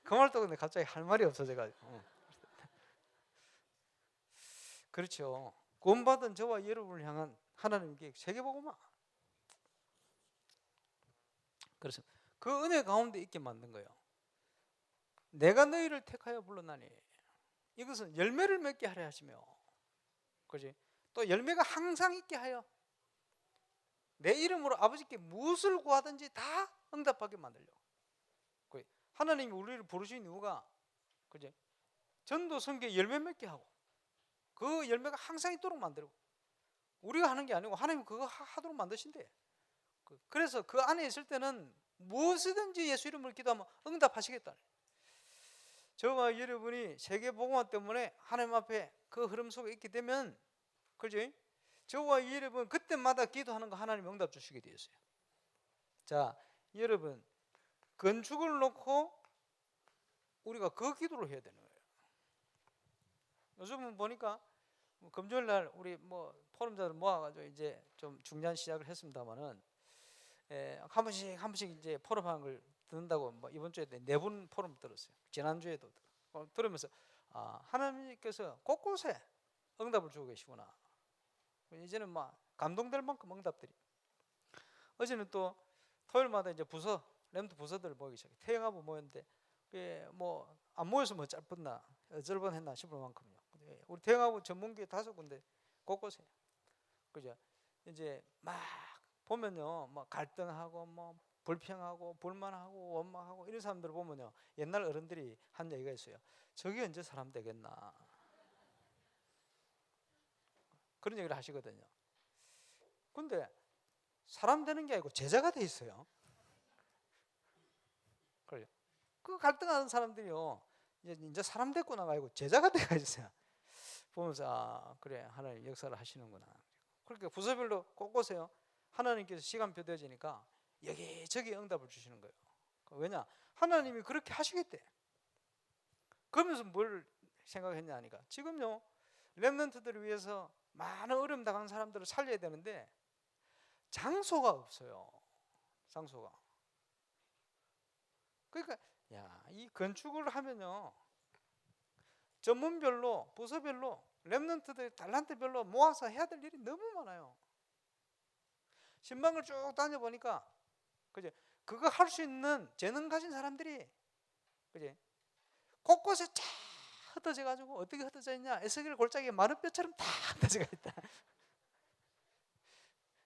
그 말 듣고 갑자기 할 말이 없어져가지고. 그렇죠. 구원받은 저와 여러분을 향한 하나님의 계획, 세계복음화. 그래서 그 은혜 가운데 있게 만든 거예요. 내가 너희를 택하여 불렀나니 이것은 열매를 맺게 하려 하시며, 그지? 또 열매가 항상 있게 하여 내 이름으로 아버지께 무엇을 구하든지 다 응답하게 만들려고. 하나님이 우리를 부르신 이유가, 그지? 전도 선교에 열매 맺게 하고 그 열매가 항상 있도록 만들고, 우리가 하는 게 아니고 하나님이 그거 하도록 만드신대. 그래서 그 안에 있을 때는 무엇이든지 예수 이름을 기도하면 응답하시겠다. 저와 여러분이 세계복음화 때문에 하나님 앞에 그 흐름 속에 있게 되면, 그지? 저와 여러분 그때마다 기도하는 거 하나님 응답 주시게 되어 있어요. 자, 여러분 건축을 놓고 우리가 그 기도를 해야 되는 거예요. 요즘은 보니까 금주일 날 우리 뭐 포럼자들 모아가지고 이제 좀 중요한 시작을 했습니다만은, 한 번씩 이제 포럼하는 걸 듣는다고 뭐 이번 주에 4분 포럼 들었어요. 지난주에도 들으면서 하나님께서 곳곳에 응답을 주고 계시구나. 이제는 막 감동될 만큼 응답들이. 어제는 또 토요일마다 이제 부서 렘트 부서들을 모이기 시작해. 태영하고 모였는데 뭐 안 모여서 뭐 짧았나 어쩔 했나 싶을 만큼요. 우리 태영하고 전문기 5군데 곳곳에, 그죠? 이제 막 보면요, 뭐 갈등하고 뭐 불평하고 불만하고 원망하고 이런 사람들을 보면요, 옛날 어른들이 한 얘기가 있어요. 저게 언제 사람 되겠나, 그런 얘기를 하시거든요. 근데 사람 되는 게 아니고 제자가 돼 있어요. 그래요. 그 갈등하는 사람들이요, 이제 사람 됐구나 아니고 제자가 돼가 있어요. 보면서 그래, 하나님 역사를 하시는구나. 그렇게 부서별로 곳곳에요, 하나님께서 시간표 되어지니까 여기저기 응답을 주시는 거예요. 왜냐? 하나님이 그렇게 하시겠대. 그러면서 뭘 생각했냐 하니까, 지금요 렘넌트들을 위해서 많은 어려움 당한 사람들을 살려야 되는데 장소가 없어요. 장소가. 그러니까 이 건축을 하면요, 전문별로 부서별로 렘넌트들 달란트별로 모아서 해야 될 일이 너무 많아요. 신방을 쭉 다녀보니까, 그죠? 그거 할 수 있는 재능 가진 사람들이, 그지? 곳곳에 쫙 흩어져 가지고, 어떻게 흩어져 있냐? 에스겔 골짜기에 마른 뼈처럼 다 흩어져 있다.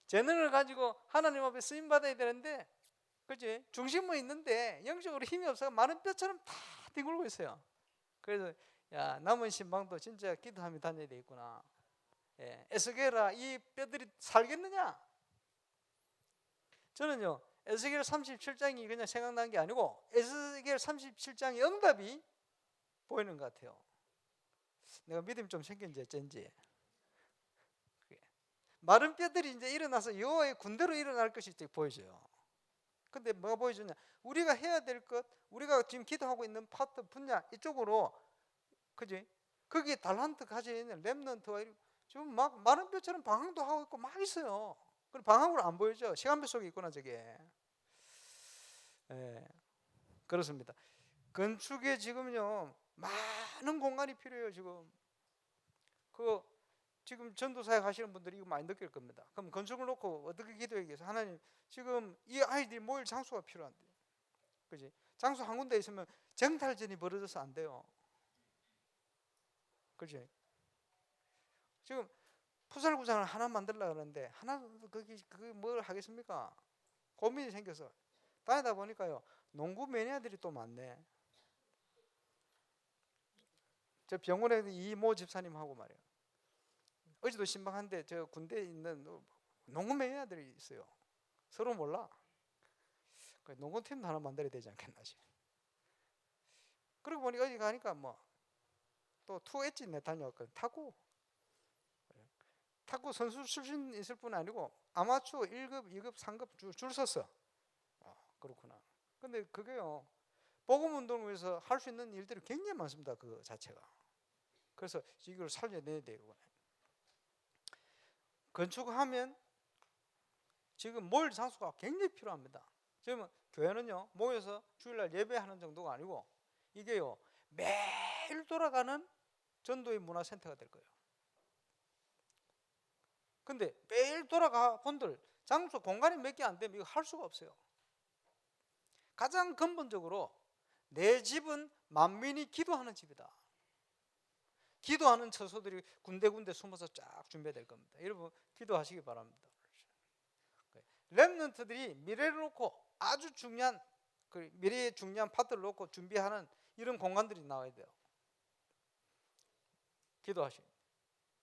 재능을 가지고 하나님 앞에 쓰임 받아야 되는데, 그지? 중심은 있는데 영적으로 힘이 없어서 마른 뼈처럼 다 뒹굴고 있어요. 그래서 남은 신방도 진짜 기도하며 다녀야 되겠구나. 에스겔아, 이 뼈들이 살겠느냐? 저는요, 에스겔 37장이 그냥 생각난 게 아니고 에스겔 37장의 응답이 보이는 것 같아요. 내가 믿음이 좀 생긴지 어쩐지. 마른 뼈들이 이제 일어나서 여호와의 군대로 일어날 것이 보여져요. 근데 뭐가 보여주냐? 우리가 해야 될 것, 우리가 지금 기도하고 있는 파트 분야 이쪽으로, 그지? 거기에 달란트 가지고 있는 렘넌트와 지금 막 마른 뼈처럼 방황도 하고 있고 막 있어요. 그럼 방황으로 안 보이죠? 시간표 속에 있구나 저게. 그렇습니다. 건축에 지금요 많은 공간이 필요해요. 지금 전도사역 하시는 분들이 이거 많이 느낄 겁니다. 그럼 건축을 놓고 어떻게 기도하겠어요? 하나님, 지금 이 아이들이 모일 장소가 필요한데, 그지? 장소 한 군데 있으면 정탈전이 벌어져서 안 돼요. 그지? 지금 풋살구장을 하나 만들려고 하는데 그게 뭘 하겠습니까? 고민이 생겨서 다니다 보니까요, 농구 매니아들이 또 많네. 저 병원에 이모 집사님하고 말이에요, 어제도 신방한데 저 군대에 있는 농구 매니아들이 있어요. 서로 몰라. 농구팀도 하나 만들어야 되지 않겠나 싶어요. 그러고 보니 어디 가니까 뭐 또 투 엣지 내 다녀왔거든. 탁구 선수 출신 있을 뿐 아니고 아마추어 1급, 2급, 3급 줄 섰어. 그렇구나. 근데 그게요, 복음 운동을 위해서 할 수 있는 일들이 굉장히 많습니다. 그 자체가. 그래서 이걸 살려내야 돼요. 건축하면 지금 모일 장소가 굉장히 필요합니다. 지금 교회는요, 모여서 주일날 예배하는 정도가 아니고 이게요, 매일 돌아가는 전도의 문화센터가 될 거예요. 근데 매일 돌아가 본들 장소 공간이 몇 개 안 되면 이거 할 수가 없어요. 가장 근본적으로 내 집은 만민이 기도하는 집이다. 기도하는 처소들이 군데군데 숨어서 쫙 준비될 겁니다. 여러분 기도하시기 바랍니다. 렘넌트들이 미래를 놓고 아주 중요한 그 미래의 중요한 파트를 놓고 준비하는 이런 공간들이 나와야 돼요. 기도하시고.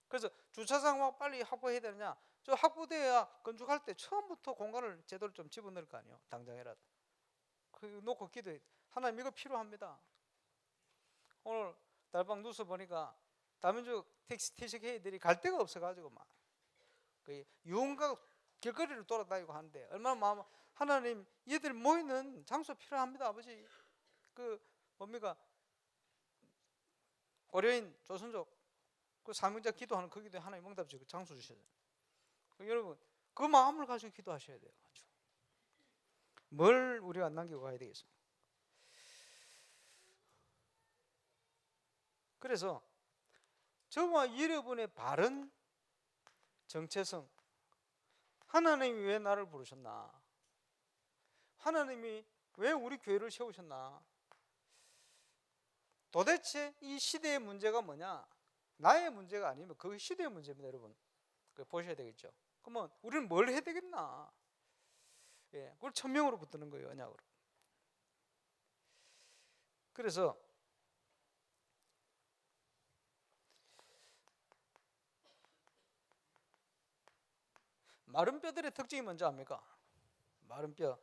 그래서 주차장 막 빨리 확보해야 되느냐? 저 확보돼야 건축할 때 처음부터 공간을 제대로 좀 집어넣을 거 아니에요. 당장이라도. 그 놓고 기도해. 하나님 이거 필요합니다. 오늘 달방 뉴스 보니까 다민족 TCK들이 갈 데가 없어가지고 막 유흥가 길거리를 돌아다니고 하는데 얼마나 마음 하나님 얘들 모이는 장소 필요합니다. 아버지 그 뭡니까 고려인 조선족 그 사명자 기도하는 그 기도에 하나님 응답 주고 장소 주셔야 돼요. 여러분 그 마음을 가지고 기도하셔야 돼요. 뭘 우리가 남기고 가야 되겠습니까? 그래서 저와 여러분의 바른 정체성, 하나님이 왜 나를 부르셨나? 하나님이 왜 우리 교회를 세우셨나? 도대체 이 시대의 문제가 뭐냐? 나의 문제가 아니면 그 시대의 문제입니다, 여러분. 보셔야 되겠죠. 그러면 우리는 뭘 해야 되겠나? 예, 그걸 천명으로 붙드는 거예요, 언약으로. 그래서 마른 뼈들의 특징이 뭔지 압니까? 마른 뼈.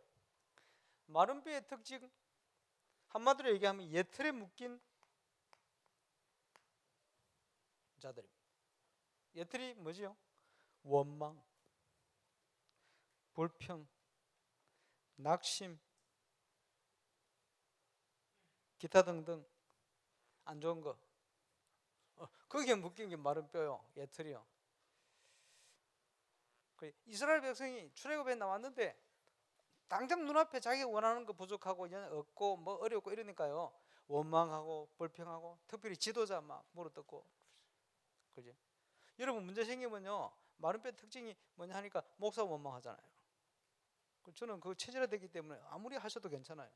마른 뼈의 특징 한마디로 얘기하면 예틀에 묶인 자들입니다. 예틀이 뭐지요? 원망, 불평, 낙심, 기타 등등 안 좋은 거. 거기에 묶인 게 마른 뼈요, 예틀이요. 이스라엘 백성이 출애굽에 나왔는데 당장 눈앞에 자기가 원하는 거 부족하고 없고 뭐 어렵고 이러니까요 원망하고 불평하고 특별히 지도자 막 물어뜯고 그죠? 여러분 문제 생기면요 마른 뼈 특징이 뭐냐 하니까 목사 원망하잖아요. 저는 그 체질화되기 때문에 아무리 하셔도 괜찮아요.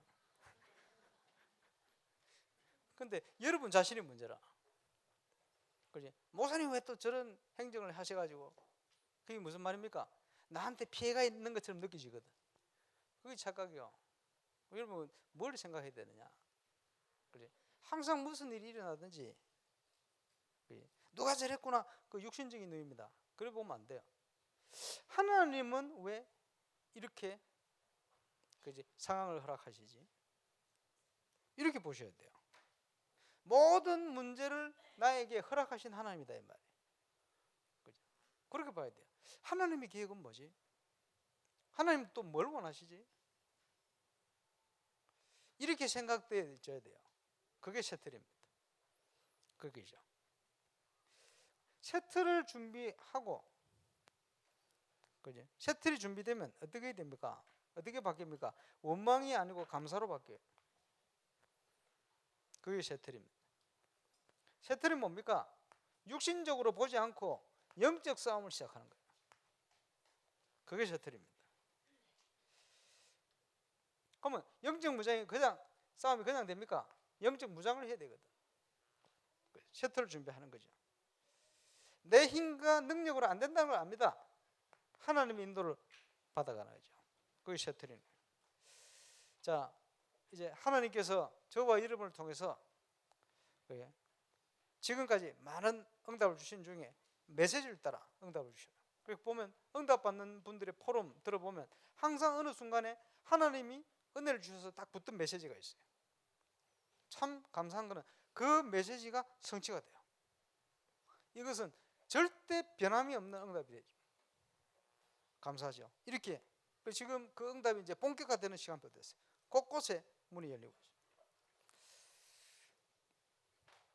근데 여러분 자신이 문제라. 그지? 목사님 왜 또 저런 행정을 하셔가지고 그게 무슨 말입니까? 나한테 피해가 있는 것처럼 느껴지거든. 그게 착각이요. 여러분 뭘 생각해야 되느냐? 그래. 항상 무슨 일이 일어나든지 그래. 누가 저랬구나 그 육신적인 의미입니다. 그래 보면 안 돼요. 하나님은 왜 이렇게 그지 상황을 허락하시지? 이렇게 보셔야 돼요. 모든 문제를 나에게 허락하신 하나님이다 이 말이에요. 그죠? 그렇게 봐야 돼요. 하나님의 계획은 뭐지? 하나님 또 뭘 원하시지? 이렇게 생각돼야 돼요. 그게 셔틀입니다. 그게죠. 셔틀을 준비하고, 그죠? 셔틀이 준비되면 어떻게 됩니까? 어떻게 바뀝니까? 원망이 아니고 감사로 바뀌어요. 그게 셔틀입니다. 셔틀은 뭡니까? 육신적으로 보지 않고 영적 싸움을 시작하는 거예요. 그게 셔틀입니다. 그러면 영적 무장이 그냥 싸움이 그냥 됩니까? 영적 무장을 해야 되거든. 셔틀을 준비하는 거죠. 내 힘과 능력으로 안 된다는 걸 압니다. 하나님의 인도를 받아가는 거죠. 그게 셔틀이에요. 자, 이제 하나님께서 저와 여러분을 통해서 지금까지 많은 응답을 주신 중에 메시지를 따라 응답을 주셔요. 그리고 보면 응답받는 분들의 포럼 들어보면 항상 어느 순간에 하나님이 은혜를 주셔서 딱 붙은 메시지가 있어요. 참 감사한 거는 그 메시지가 성취가 돼요. 이것은 절대 변함이 없는 응답이 되죠. 감사하죠. 이렇게 지금 그 응답이 이제 본격화되는 시간부터 됐어요. 곳곳에 문이 열리고 있어요.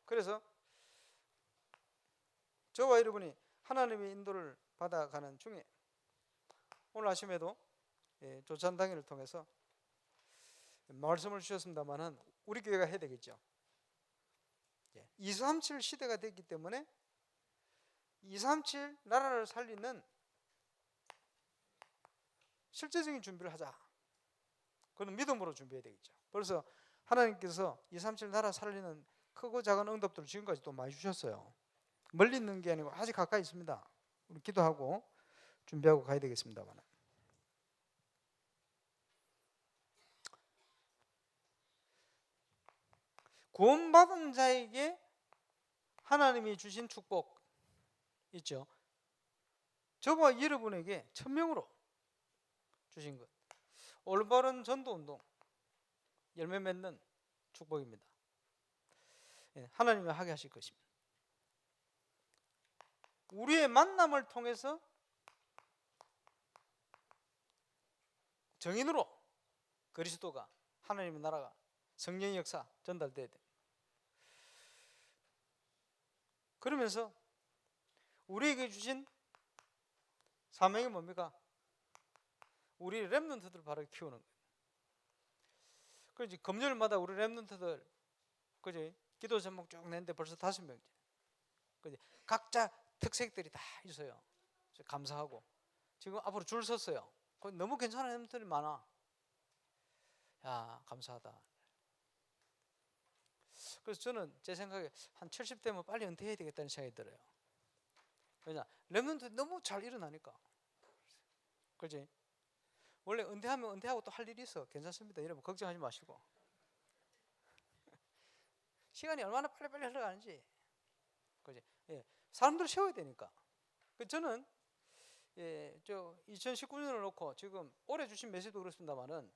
그래서 저와 여러분이 하나님의 인도를 받아가는 중에 오늘 아침에도 조찬당회를 통해서 말씀을 주셨습니다만은 우리 교회가 해야 되겠죠. 237 시대가 됐기 때문에 237 나라를 살리는 실제적인 준비를 하자. 그건 믿음으로 준비해야 되겠죠. 그래서 하나님께서 237 나라 살리는 크고 작은 응답들을 지금까지 또 많이 주셨어요. 멀리 있는 게 아니고 아주 가까이 있습니다. 우리 기도하고 준비하고 가야 되겠습니다만, 구원받은 자에게 하나님이 주신 축복 있죠. 저와 여러분에게 천명으로 주신 것, 올바른 전도운동 열매 맺는 축복입니다. 하나님이 하게 하실 것입니다. 우리의 만남을 통해서 정인으로 그리스도가, 하나님의 나라가, 성령의 역사 전달돼야 돼. 그러면서 우리에게 주신 사명이 뭡니까? 우리 렘넌트들 바로 키우는 거예요. 그래서 금요일마다 우리 렘넌트들 그지 기도 제목 쭉 냈는데 벌써 5명째. 그지 각자 특색들이 다 있어요. 감사하고 지금 앞으로 줄 섰어요. 너무 괜찮은 렘넌트들이 많아. 야, 감사하다. 그래서 저는 제 생각에 한 70대면 빨리 은퇴해야 되겠다는 생각이 들어요. 왜냐, 렘넌트 너무 잘 일어나니까. 그렇지? 원래 은퇴하면 은퇴하고 또 할 일이 있어. 괜찮습니다. 여러분 걱정하지 마시고. 시간이 얼마나 빨리빨리 흘러가는지. 그렇지? 예, 사람들을 세워야 되니까. 저는 저 2019년을 놓고 지금 올해 주신 메시지도 그렇습니다만은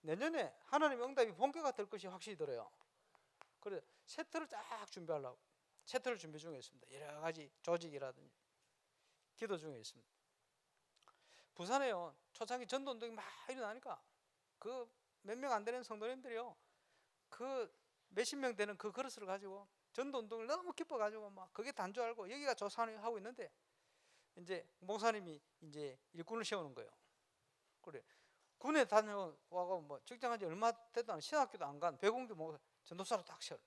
내년에 하나님의 응답이 본격화 될 것이 확실히 들어요. 그래서 세트를 쫙 준비하려고 세트를 준비 중에 있습니다. 여러 가지 조직이라든지 기도 중에 있습니다. 부산에요 초창기 전도운동이 막 일어나니까 그 몇 명 안 되는 성도님들이요 그 몇십 명 되는 그 그릇을 가지고 전도운동을 너무 기뻐가지고 막 그게 단 줄 알고 여기가 조사하고 하고 있는데 이제 목사님이 이제 일꾼을 세우는 거예요. 그래 군에 다녀와고 뭐 직장한 지 얼마 됐도 안 신학교도 안 간 백운규 목사 전도사로 딱 세워.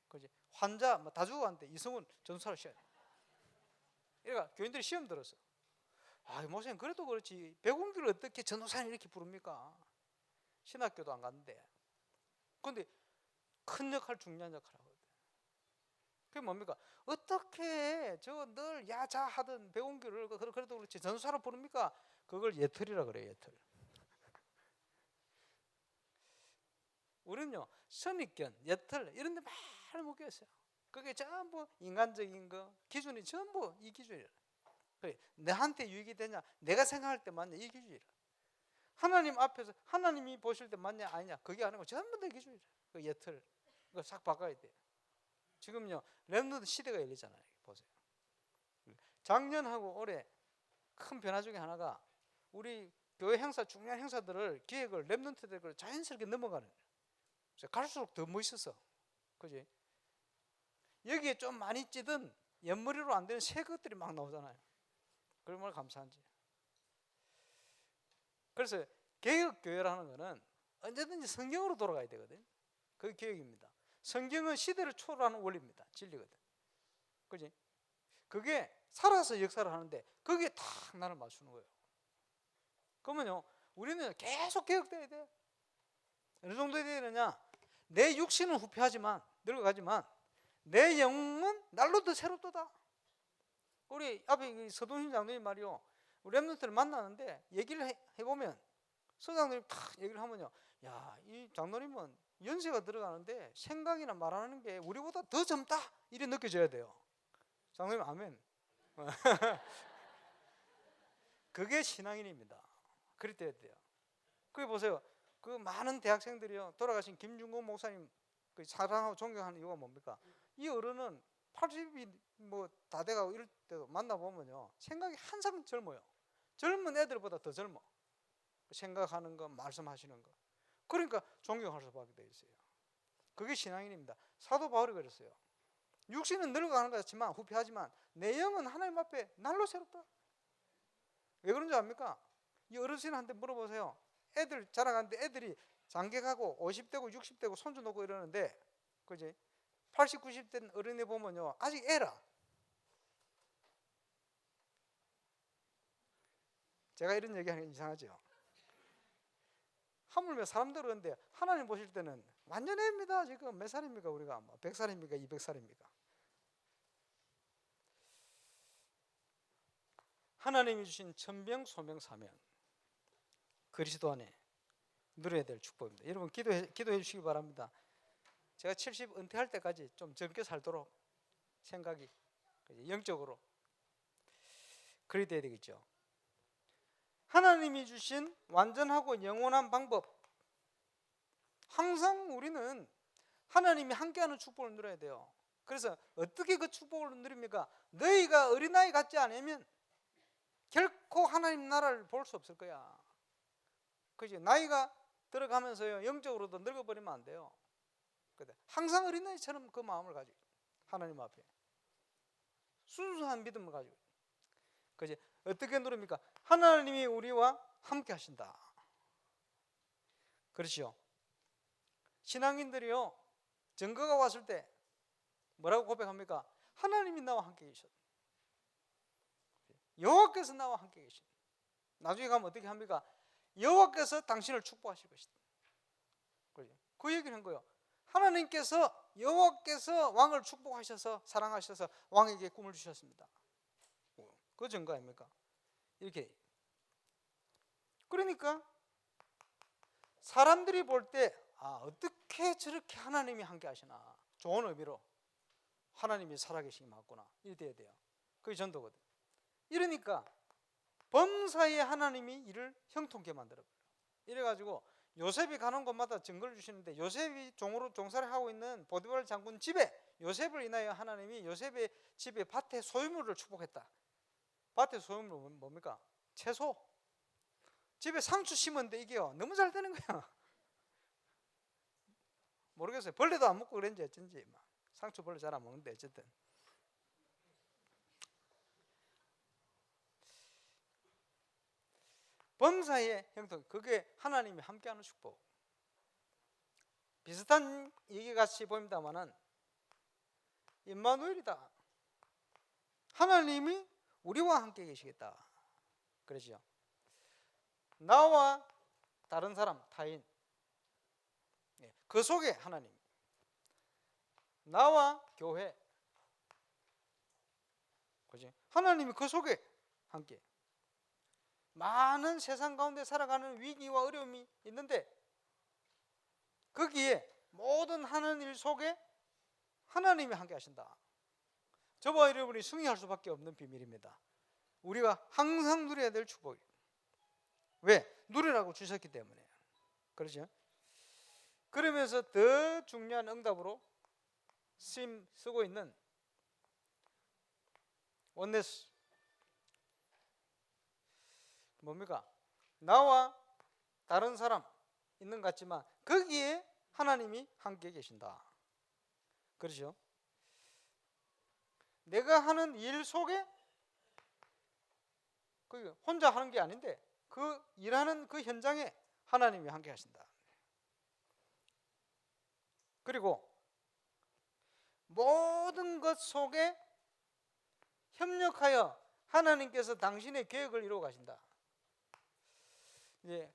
그지 환자 뭐 다 죽어갔는데 이성훈 전도사로 세워. 그러니까 교인들이 시험 들었어. 아, 목사님 그래도 그렇지 백운규를 어떻게 전도사님 이렇게 부릅니까? 신학교도 안 갔는데. 그런데 큰 역할, 중요한 역할을 하거든. 그게 뭡니까? 어떻게 저 늘 야자 하던 백운규를 그래도 그렇지 전도사로 부릅니까? 그걸 예틀이라 그래요. 예틀. 우리는요 선입견, 예틀 이런 데 많이 묶여 있어요. 그게 전부 인간적인 거 기준이 전부 이 기준이라. 그래, 내한테 유익이 되냐, 내가 생각할 때 맞냐 이 기준이라. 하나님 앞에서 하나님이 보실 때 맞냐 아니냐 그게 아니고 전부 다 기준이라. 그 예틀 이거 싹 바꿔야 돼요. 지금요 렘넌트 시대가 열리잖아요. 보세요. 작년하고 올해 큰 변화 중에 하나가 우리 교회 행사 중요한 행사들을 기획을 렘넌트들 자연스럽게 넘어가는 거예요. 갈수록 더 멋있었어. 그지? 여기에 좀 많이 찌든 옆머리로 안 되는 새 것들이 막 나오잖아요. 얼마나 감사한지. 그래서 개혁교회라는 거는 언제든지 성경으로 돌아가야 되거든. 그게 개혁입니다. 성경은 시대를 초월하는 원리입니다. 진리거든. 그지? 그게 살아서 역사를 하는데 거기에 딱 나를 맞추는 거예요. 그러면요 우리는 계속 개혁돼야 돼. 어느 정도 돼야 되느냐? 내 육신은 후퇴하지만 늙어가지만 내 영은 날로 더 새롭도다. 우리 앞에 서동신 장로님 말이요 우리 렘넌트를 만나는데 얘기를 해보면 서장님이 탁 얘기를 하면요 야, 이 장로님은 연세가 들어가는데 생각이나 말하는 게 우리보다 더 젊다 이래 느껴져야 돼요. 장로님 아멘. 그게 신앙인입니다. 그럴 때 돼요. 그게 보세요. 그 많은 대학생들이요, 돌아가신 김중곤 목사님 그 사랑하고 존경하는 이유가 뭡니까? 이 어른은 80이 뭐 다 돼가고 이럴 때도 만나보면요, 생각이 항상 젊어요. 젊은 애들보다 더 젊어. 생각하는 거, 말씀하시는 거. 그러니까 존경할 수밖에 돼 있어요. 그게 신앙인입니다. 사도 바울이 그랬어요. 육신은 늙어가는 것 같지만 후패하지만 내 영은 하나님 앞에 날로 새롭다. 왜 그런지 압니까? 이 어르신한테 물어보세요. 애들 자라가는데 애들이 장계 가고 50대고 60대고 손주 놓고 이러는데, 그지? 80, 90대 어른이 보면요, 아직 애라. 제가 이런 얘기하는 게 이상하죠. 하물며 사람들 그런데 하나님 보실 때는 완전 애입니다. 지금 몇 살입니까? 우리가 100살입니까? 200살입니까? 하나님이 주신 천명, 소명, 사명, 그리스도 안에 누려야 될 축복입니다. 여러분 기도해 주시기 바랍니다. 제가 70 은퇴할 때까지 좀 젊게 살도록 생각이 영적으로 그리 돼야 되겠죠. 하나님이 주신 완전하고 영원한 방법, 항상 우리는 하나님이 함께하는 축복을 누려야 돼요. 그래서 어떻게 그 축복을 누립니까? 너희가 어린아이 같지 않으면 결코 하나님 나라를 볼 수 없을 거야. 그지? 나이가 들어가면서요, 영적으로도 늙어버리면 안 돼요. 항상 어린아이처럼 그 마음을 가지고 하나님 앞에 순수한 믿음을 가지고, 그지? 어떻게 누릅니까? 하나님이 우리와 함께 하신다. 그렇죠? 신앙인들이요, 증거가 왔을 때 뭐라고 고백합니까? 하나님이 나와 함께 계셨다. 여호와께서 나와 함께 계신. 나중에 가면 어떻게 합니까? 여호와께서 당신을 축복하실 것이다. 그 얘기를 한 거예요. 하나님께서, 여호와께서 왕을 축복하셔서 사랑하셔서 왕에게 꿈을 주셨습니다. 그 증거 아닙니까? 이렇게. 그러니까 사람들이 볼 때 어떻게 저렇게 하나님이 함께 하시나, 좋은 의미로 하나님이 살아계시기 맞구나, 이렇게 돼야 돼요. 그게 전도거든. 이러니까 범사에 하나님이 이를 형통케 만들어버려요. 이래가지고 요셉이 가는 곳마다 증거를 주시는데, 요셉이 종으로 종살이 하고 있는 보디발 장군 집에 요셉을 인하여 하나님이 요셉의 집에 밭에 소유물을 축복했다. 밭에 소유물 뭡니까? 채소. 집에 상추 심었는데 이게요, 너무 잘 되는 거야. 모르겠어요. 벌레도 안 먹고 그런지 어쩐지. 상추 벌레 잘 안 먹는데 어쨌든. 범사의 형통, 그게 하나님이 함께하는 축복. 비슷한 얘기 같이 보입니다만은 임마누엘이다. 하나님이 우리와 함께 계시겠다. 그러죠. 나와 다른 사람, 타인, 그 속에 하나님, 나와 교회, 그지? 하나님이 그 속에 함께. 많은 세상 가운데 살아가는 위기와 어려움이 있는데 거기에 모든 하는 일 속에 하나님이 함께 하신다. 저와 여러분이 승리할 수밖에 없는 비밀입니다. 우리가 항상 누려야 될 축복이에요. 왜? 누리라고 주셨기 때문에. 그렇죠? 그러면서 더 중요한 응답으로 쓰고 있는 원네스, 뭡니까? 나와 다른 사람 있는 것 같지만 거기에 하나님이 함께 계신다. 그렇죠? 내가 하는 일 속에, 혼자 하는 게 아닌데 그 일하는 그 현장에 하나님이 함께 하신다. 그리고 모든 것 속에 협력하여 하나님께서 당신의 계획을 이루어 가신다.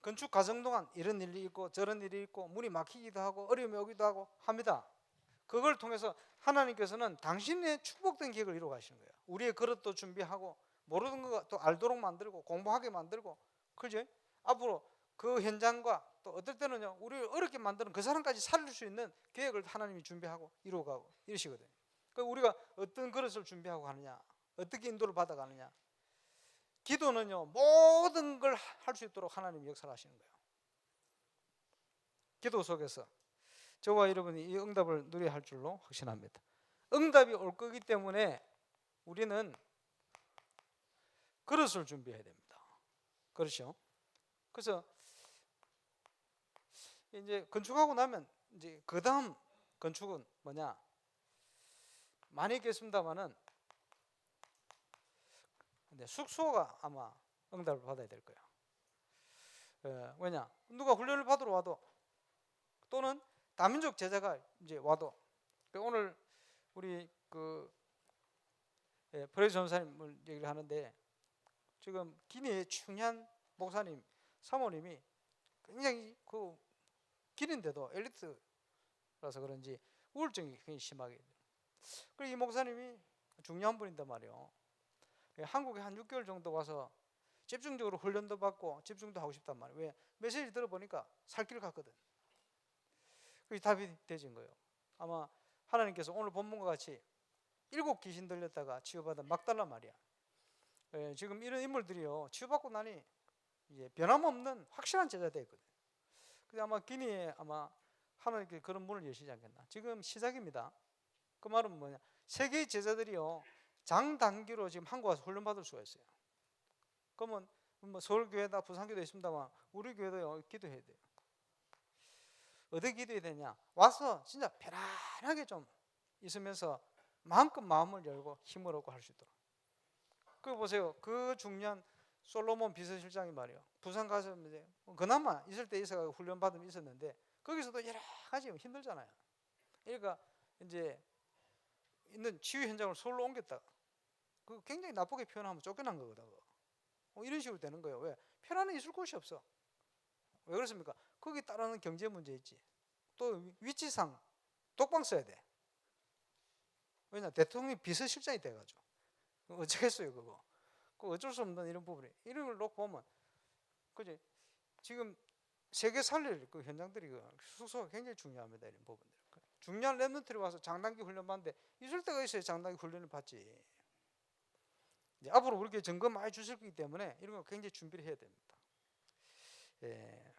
건축 과정 동안 이런 일이 있고 저런 일이 있고 문이 막히기도 하고 어려움이 오기도 하고 합니다. 그걸 통해서 하나님께서는 당신의 축복된 계획을 이루어 가시는 거예요. 우리의 그릇도 준비하고 모르는 거 또 알도록 만들고 공부하게 만들고, 그죠? 앞으로 그 현장과 또 어떨 때는요, 우리를 어렵게 만드는 그 사람까지 살릴 수 있는 계획을 하나님이 준비하고 이루어가고 이러시거든요. 그러니까 우리가 어떤 그릇을 준비하고 하느냐, 어떻게 인도를 받아가느냐? 기도는요, 모든 걸 할 수 있도록 하나님이 역사하시는 거예요. 기도 속에서 저와 여러분이 이 응답을 누려야 할 줄로 확신합니다. 응답이 올 거기 때문에 우리는 그릇을 준비해야 됩니다. 그렇죠? 그래서 이제 건축하고 나면 이제 그 다음 건축은 뭐냐? 많이 있겠습니다만은 근데 숙소가 아마 응답을 받아야 될 거예요. 왜냐? 누가 훈련을 받으러 와도 또는 다민족 제자가 이제 와도 오늘 우리 프레이 전사님을 얘기를 하는데 지금 기니의 충현 목사님 사모님이 굉장히 길인데도 엘리트라서 그런지 우울증이 굉장히 심하게 그리고 이 목사님이 중요한 분인데 말이에요. 한국에 한 6개월 정도 와서 집중적으로 훈련도 받고 집중도 하고 싶단 말이에요. 왜? 메시지 들어보니까 살 길 같거든. 그게 답이 되진 거예요. 아마 하나님께서 오늘 본문과 같이 7 귀신 들렸다가 치유받은 막달라 말이야. 지금 이런 인물들이요 치유받고 나니 이제 변함없는 확실한 제자 되거든. 근데 아마 기니에 아마 하나님께 그런 문을 여시지 않겠나. 지금 시작입니다. 그 말은 뭐냐? 세계의 제자들이요 장단기로 지금 한국 와서 훈련받을 수가 있어요. 그러면 뭐 서울교회다 부산교회도 있습니다만 우리 교회도 기도해야 돼요. 어떻게 기도해야 되냐? 와서 진짜 편안하게 좀 있으면서 마음껏 마음을 열고 힘을 얻고 할 수 있도록. 그 보세요. 그 중요한 솔로몬 비서실장이 말이에요. 부산 가서 이제 그나마 있을 때 있어가 훈련 받으면 있었는데 거기서도 여러 가지 힘들잖아요. 그러니까 이제 있는 치유 현장을 서울로 옮겼다가 그 굉장히 나쁘게 표현하면 쫓겨난 거거든. 이런 식으로 되는 거예요. 왜? 편안히 있을 곳이 없어. 왜 그렇습니까? 거기 따르는 경제 문제 있지. 또 위치상 독방 써야 돼. 왜냐? 대통령이 비서실장이 돼가지고 어쩌겠어요 그거. 어쩔 수 없는 이런 부분이 이런 걸 놓고 보면 그지? 지금 세계 살릴 그 현장들이 숙소가 굉장히 중요합니다. 이런 부분들. 중요한 랩런트리 와서 장단기 훈련 받는데 있을 때가 있어야 장단기 훈련을 받지. 이제 앞으로 우리에게 점검 많이 주실 거기 때문에 이런 거 굉장히 준비를 해야 됩니다. 예.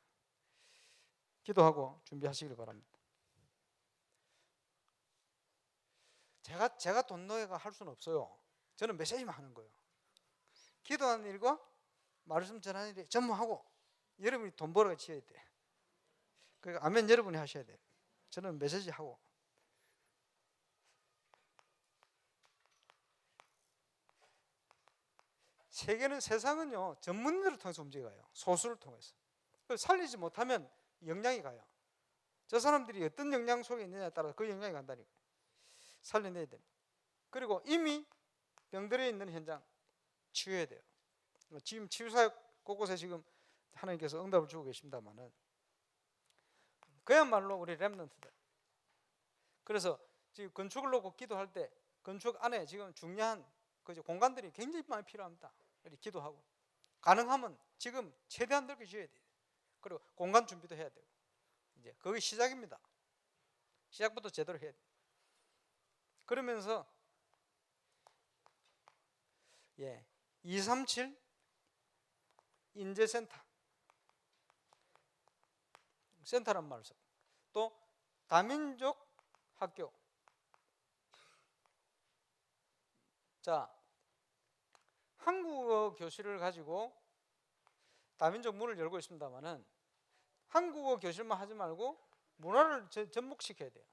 기도하고 준비하시길 바랍니다. 제가 돈 넣어가 할 수는 없어요. 저는 메시지만 하는 거예요. 기도하는 일과 말씀 전하는 일이 전무하고 여러분이 돈 벌어가 지어야 돼. 그러니까 아멘 여러분이 하셔야 돼요. 저는 메시지 하고. 세상은요 전문인들을 통해서 움직여요. 소수를 통해서. 살리지 못하면 영향이 가요. 저 사람들이 어떤 영향 속에 있느냐에 따라 그 영향이 간다니까. 살려내야 됩니다. 그리고 이미 병들어 있는 현장 치유해야 돼요. 지금 치유사역 곳곳에 지금 하나님께서 응답을 주고 계십니다만은 그야말로 우리 렘넌트들. 그래서 지금 건축을 놓고 기도할 때 건축 안에 지금 중요한 공간들이 굉장히 많이 필요합니다. 이렇게 기도하고 가능하면 지금 최대한 넓게 지어야 돼요. 그리고 공간 준비도 해야 되고 이제 거기 시작입니다. 시작부터 제대로 해야 돼요. 그러면서 237 인재센터 센터란 말을 써. 또 다민족 학교. 자, 한국어 교실을 가지고 다민족 문을 열고 있습니다만은 한국어 교실만 하지 말고 문화를 접목시켜야 돼요.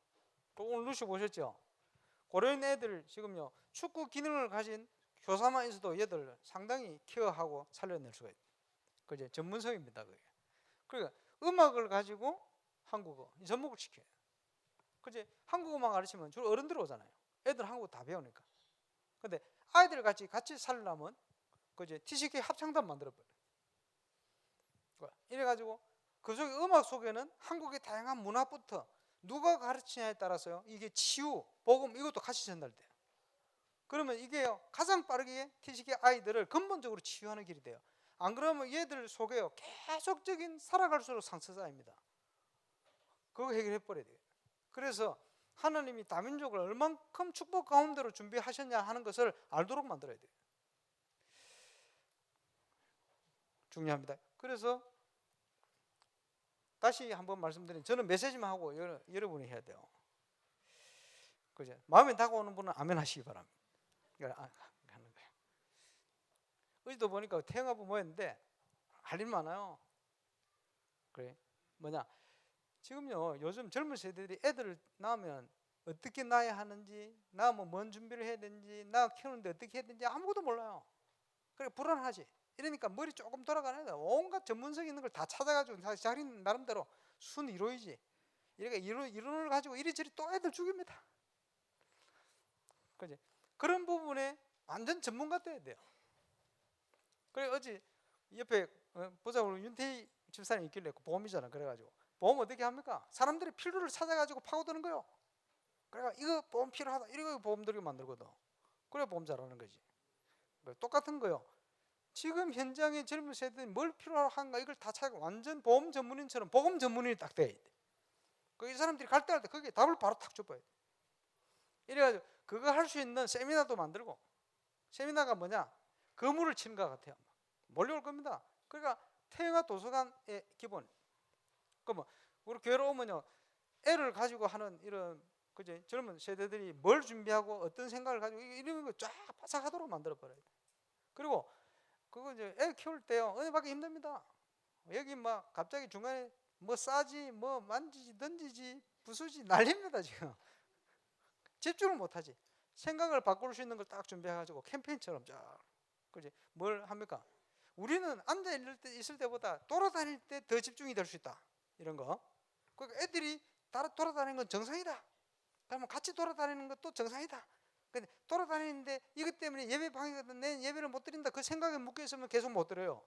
또 오늘 뉴스 보셨죠? 고려인 애들 지금요 축구 기능을 가진 교사만 있어도 얘들 상당히 케어하고 살려낼 수가 있어요. 그게 전문성입니다. 그게. 그러니까 음악을 가지고 한국어 접목을 시켜요. 그제 한국어만 가르치면 주로 어른들 오잖아요. 애들 한국어 다 배우니까. 근데 아이들 같이 살려면 그제 TCK 합창단 만들어버려. 이래가지고 그 속에 음악 속에는 한국의 다양한 문화부터 누가 가르치냐에 따라서요 이게 치유, 복음 이것도 같이 전달돼요. 그러면 이게요 가장 빠르게 TCK 아이들을 근본적으로 치유하는 길이 돼요. 안 그러면 얘들 속에요 계속적인 살아갈수록 상처 쌓입니다. 그거 해결해 버려야 돼요. 그래서 하나님이 다민족을 얼만큼 축복 가운데로 준비하셨냐 하는 것을 알도록 만들어야 돼요. 중요합니다. 그래서 다시 한번 말씀드리면 저는 메시지만 하고 여러분이 해야 돼요. 그죠? 마음에 다가오는 분은 아멘 하시기 바랍니다. 하는 거예요. 어제도 보니까 태영아부 모였는데 할 일 많아요. 그래 뭐냐? 지금요 요즘 젊은 세대들이 애들을 낳으면 어떻게 낳아야 하는지, 낳으면 뭔 준비를 해야 되는지, 낳아 키우는데 어떻게 해야 되는지 아무것도 몰라요. 그래 불안하지. 이러니까 머리 조금 돌아가는 거야. 온갖 전문성 있는 걸 다 찾아가지고 자기 나름대로 순 이론이지. 이렇게 이론을 가지고 이리저리 또 애들 죽입니다. 그지? 그런 부분에 완전 전문가 돼야 돼요. 그래 어제 옆에 보자고 윤태희 집사님 있길래 보험이잖아. 그래가지고 보험 어떻게 합니까? 사람들이 필요를 찾아가지고 파고드는 거요. 그래가 이거 보험 필요하다. 이거 보험 들게 만들거든. 그래 보험 잘하는 거지. 똑같은 거요. 지금 현장의 젊은 세대들이 뭘 필요한가 이걸 다 찾고 완전 보험 전문인처럼 보험 전문인이 딱 돼야 돼. 이 사람들이 갈 때 거기에 답을 바로 탁 줘봐야 돼. 이래가지고 그거 할 수 있는 세미나도 만들고, 세미나가 뭐냐? 거물을 치는 것 같아요. 몰려올 겁니다. 그러니까 태영아 도서관의 기본. 그러면 우리 교회로 오면요, 애를 가지고 하는 이런 그죠? 젊은 세대들이 뭘 준비하고 어떤 생각을 가지고 이런 거 쫙 바삭하도록 만들어 버려야 돼. 그리고 그거 이제 애 키울 때요, 은혜 받기 힘듭니다. 여기 막 갑자기 중간에 뭐 싸지, 뭐 만지지, 던지지, 부수지 난립니다 지금. 집중을 못하지. 생각을 바꿀 수 있는 걸 딱 준비해가지고 캠페인처럼 쫙, 그지? 뭘 합니까? 우리는 앉아 있을 때보다 돌아다닐 때 더 집중이 될 수 있다. 이런 거. 그러니까 애들이 돌아다니는 건 정상이다. 그러면 같이 돌아다니는 것도 정상이다. 근데 돌아다니는데 이것 때문에 예배 방해거든, 내 예배를 못 드린다, 그 생각에 묶여 있으면 계속 못 드려요.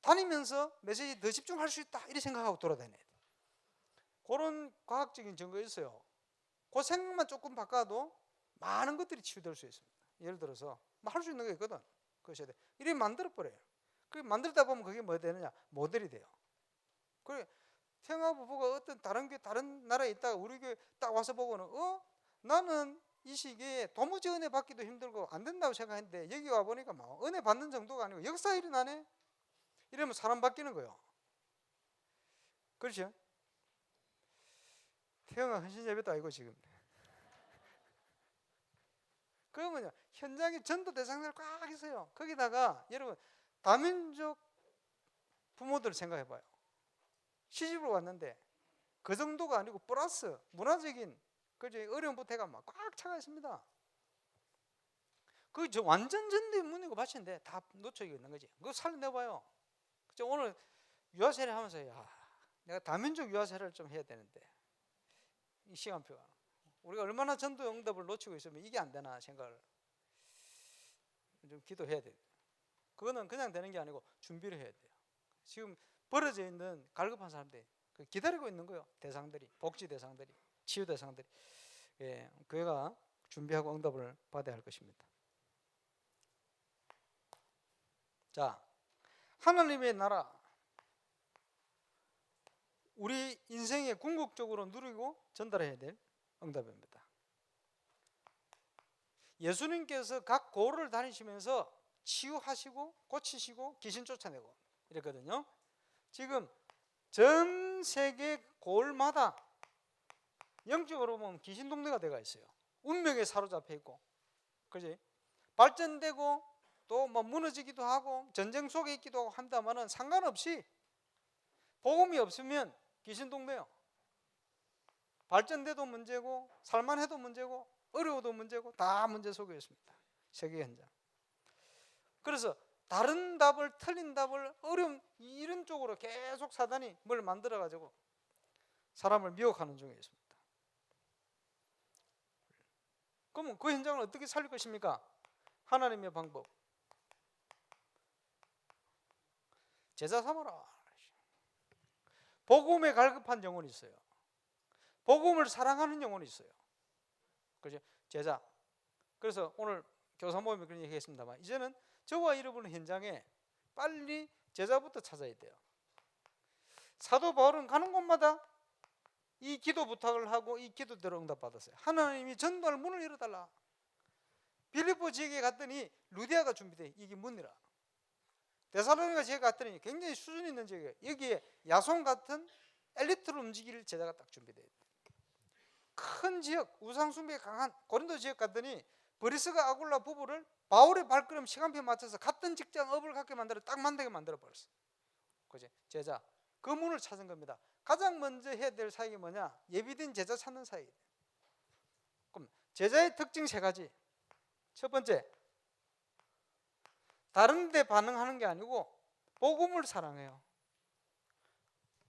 다니면서 메시지 더 집중할 수 있다 이렇게 생각하고 돌아다녀야 돼. 그런 과학적인 증거 있어요. 그 생각만 조금 바꿔도 많은 것들이 치유될 수 있습니다. 예를 들어서 뭐 할 수 있는 게 있거든. 그것이 돼. 이렇게 만들어 버려요. 그 만들다 보면 그게 뭐 되느냐? 모델이 돼요. 그래 태영아 부부가 어떤 다른 교회 다른 나라에 있다가 우리 교회 딱 와서 보고는 나는 이 시기에 도무지 은혜 받기도 힘들고 안 된다고 생각했는데 여기 와 보니까 막 은혜 받는 정도가 아니고 역사 일어나네. 이러면 사람 바뀌는 거예요. 그렇죠? 태영아 헌신 예배도 아니고 지금. 그러면요 현장에 전도 대상자를 꽉 있어요. 거기다가 여러분 다민족 부모들 생각해봐요. 시집을 왔는데 그 정도가 아니고 플러스 문화적인 그죠 어려운 부태가 막 꽉 차가 있습니다. 그 저 완전 전도의 문이고 밭인데 다 놓쳐 있는 거지. 그거 살려내봐요. 그죠? 오늘 유아세례 하면서 내가 다민족 유아세례를 좀 해야 되는데 이 시간표가 우리가 얼마나 전도 응답을 놓치고 있으면 이게 안 되나 생각을 좀 기도해야 돼요. 그거는 그냥 되는 게 아니고 준비를 해야 돼요. 지금 벌어져 있는 갈급한 사람들이 기다리고 있는 거예요. 대상들이, 복지 대상들이, 치유 대상들이. 예, 교회가 준비하고 응답을 받아야 할 것입니다. 자, 하나님의 나라, 우리 인생에 궁극적으로 누리고 전달해야 될 응답입니다. 예수님께서 각 고을을 다니시면서 치유하시고 고치시고 귀신 쫓아내고 이랬거든요. 지금 전 세계 고을마다 영적으로 보면 귀신 동네가 돼가 있어요. 운명에 사로잡혀 있고, 그지? 발전되고 또 뭐 무너지기도 하고 전쟁 속에 있기도 하고 한다면은 상관없이 복음이 없으면 귀신 동네요. 발전돼도 문제고 살만해도 문제고 어려워도 문제고 다 문제 속에 있습니다. 세계 현장. 그래서 다른 답을 틀린 답을 어려운 이런 쪽으로 계속 사단이 뭘 만들어 가지고 사람을 미혹하는 중에 있습니다. 그러면 그 현장을 어떻게 살릴 것입니까? 하나님의 방법. 제자 삼아라. 복음에 갈급한 영혼이 있어요. 복음을 사랑하는 영혼이 있어요. 그죠? 제자. 그래서 오늘 교사 모임에 그런 얘기 했습니다만 이제는 저와 여러분의 현장에 빨리 제자부터 찾아야 돼요. 사도 바울은 가는 곳마다 이 기도 부탁을 하고 이 기도대로 응답받았어요. 하나님이 전도할 문을 열어달라. 빌립보 지역에 갔더니 루디아가 준비돼. 이게 문이라. 데살로니가 지역에 갔더니 굉장히 수준 있는 지역이에요. 여기에 야손 같은 엘리트로 움직일 제자가 딱 준비돼요. 큰 지역, 우상숭배에 강한 고린도 지역 갔더니 브리스가 아굴라 부부를 바울의 발걸음 시간표에 맞춰서 같은 직장 업을 갖게 만들어 딱 만나게 만들어 버렸어. 그지? 제자. 그 문을 찾은 겁니다. 가장 먼저 해야 될 사역이 뭐냐? 예비된 제자 찾는 사역이에요. 그럼 제자의 특징 세 가지. 첫 번째, 다른 데 반응하는 게 아니고 복음을 사랑해요.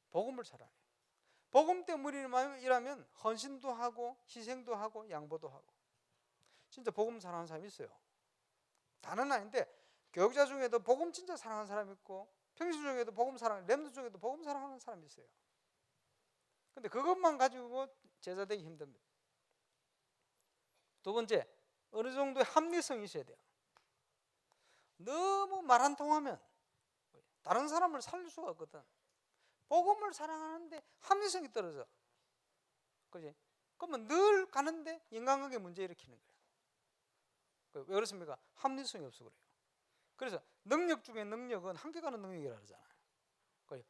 복음을 사랑해요. 복음 때문이라면 헌신도 하고 희생도 하고 양보도 하고. 진짜 복음 사랑하는 사람이 있어요. 다는 아닌데 교육자 중에도 복음 진짜 사랑하는 사람이 있고 평신 중에도 복음 사랑하는, 렘드 중에도 복음 사랑하는 사람이 있어요. 근데 그것만 가지고 제자 되기 힘듭니다. 두 번째, 어느 정도의 합리성이 있어야 돼요. 너무 말 안 통하면 다른 사람을 살릴 수가 없거든. 복음을 사랑하는데 합리성이 떨어져. 그지? 그러면 늘 가는데 인간관계 문제 일으키는 거예요. 왜 그렇습니까? 합리성이 없어 그래요. 그래서 능력 중에 능력은 한계가는 능력이라 그러잖아요.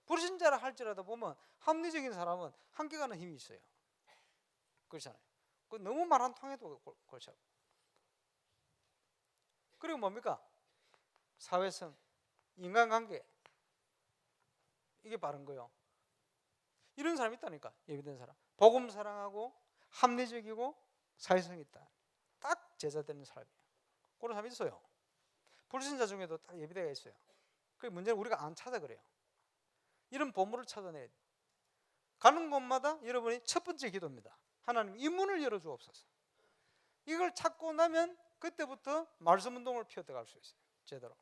불신자라 할지라도 보면 합리적인 사람은 한계가는 힘이 있어요. 그렇잖아요. 너무 말 안 통해도 골치 아프고. 그리고 뭡니까? 사회성, 인간관계, 이게 바른 거예요. 이런 사람이 있다니까. 예비된 사람. 복음 사랑하고 합리적이고 사회성이 있다. 딱 제자 되는 사람이에요. 그런 사람이 있어요. 불신자 중에도 딱 예비대가 있어요. 그 문제는 우리가 안 찾아 그래요. 이런 보물을 찾아내야 돼요. 가는 곳마다 여러분이 첫 번째 기도입니다. 하나님 이 문을 열어주옵소서. 이걸 찾고 나면 그때부터 말씀 운동을 피워나갈 수 있어요. 제대로.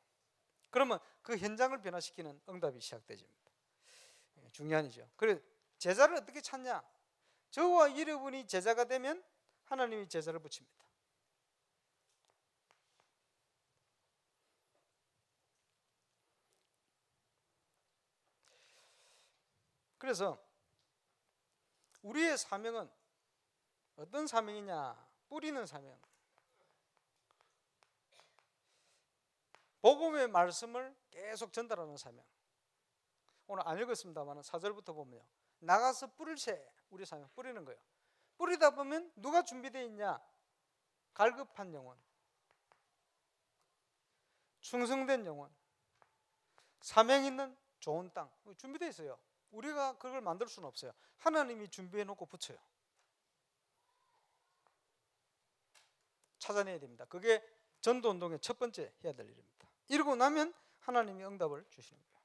그러면 그 현장을 변화시키는 응답이 시작되집니다. 중요한 일이죠. 그래 제자를 어떻게 찾냐? 저와 여러분이 제자가 되면 하나님이 제자를 붙입니다. 그래서 우리의 사명은 어떤 사명이냐? 뿌리는 사명. 복음의 말씀을 계속 전달하는 사명. 오늘 안 읽었습니다만 4절부터 보면요. 나가서 뿌릴 새. 우리 사명 뿌리는 거예요. 뿌리다 보면 누가 준비되어 있냐? 갈급한 영혼, 충성된 영혼, 사명 있는 좋은 땅 준비되어 있어요. 우리가 그걸 만들 수는 없어요. 하나님이 준비해 놓고 붙여요. 찾아내야 됩니다. 그게 전도운동의 첫 번째 해야 될 일입니다. 이러고 나면 하나님이 응답을 주시는 거예요.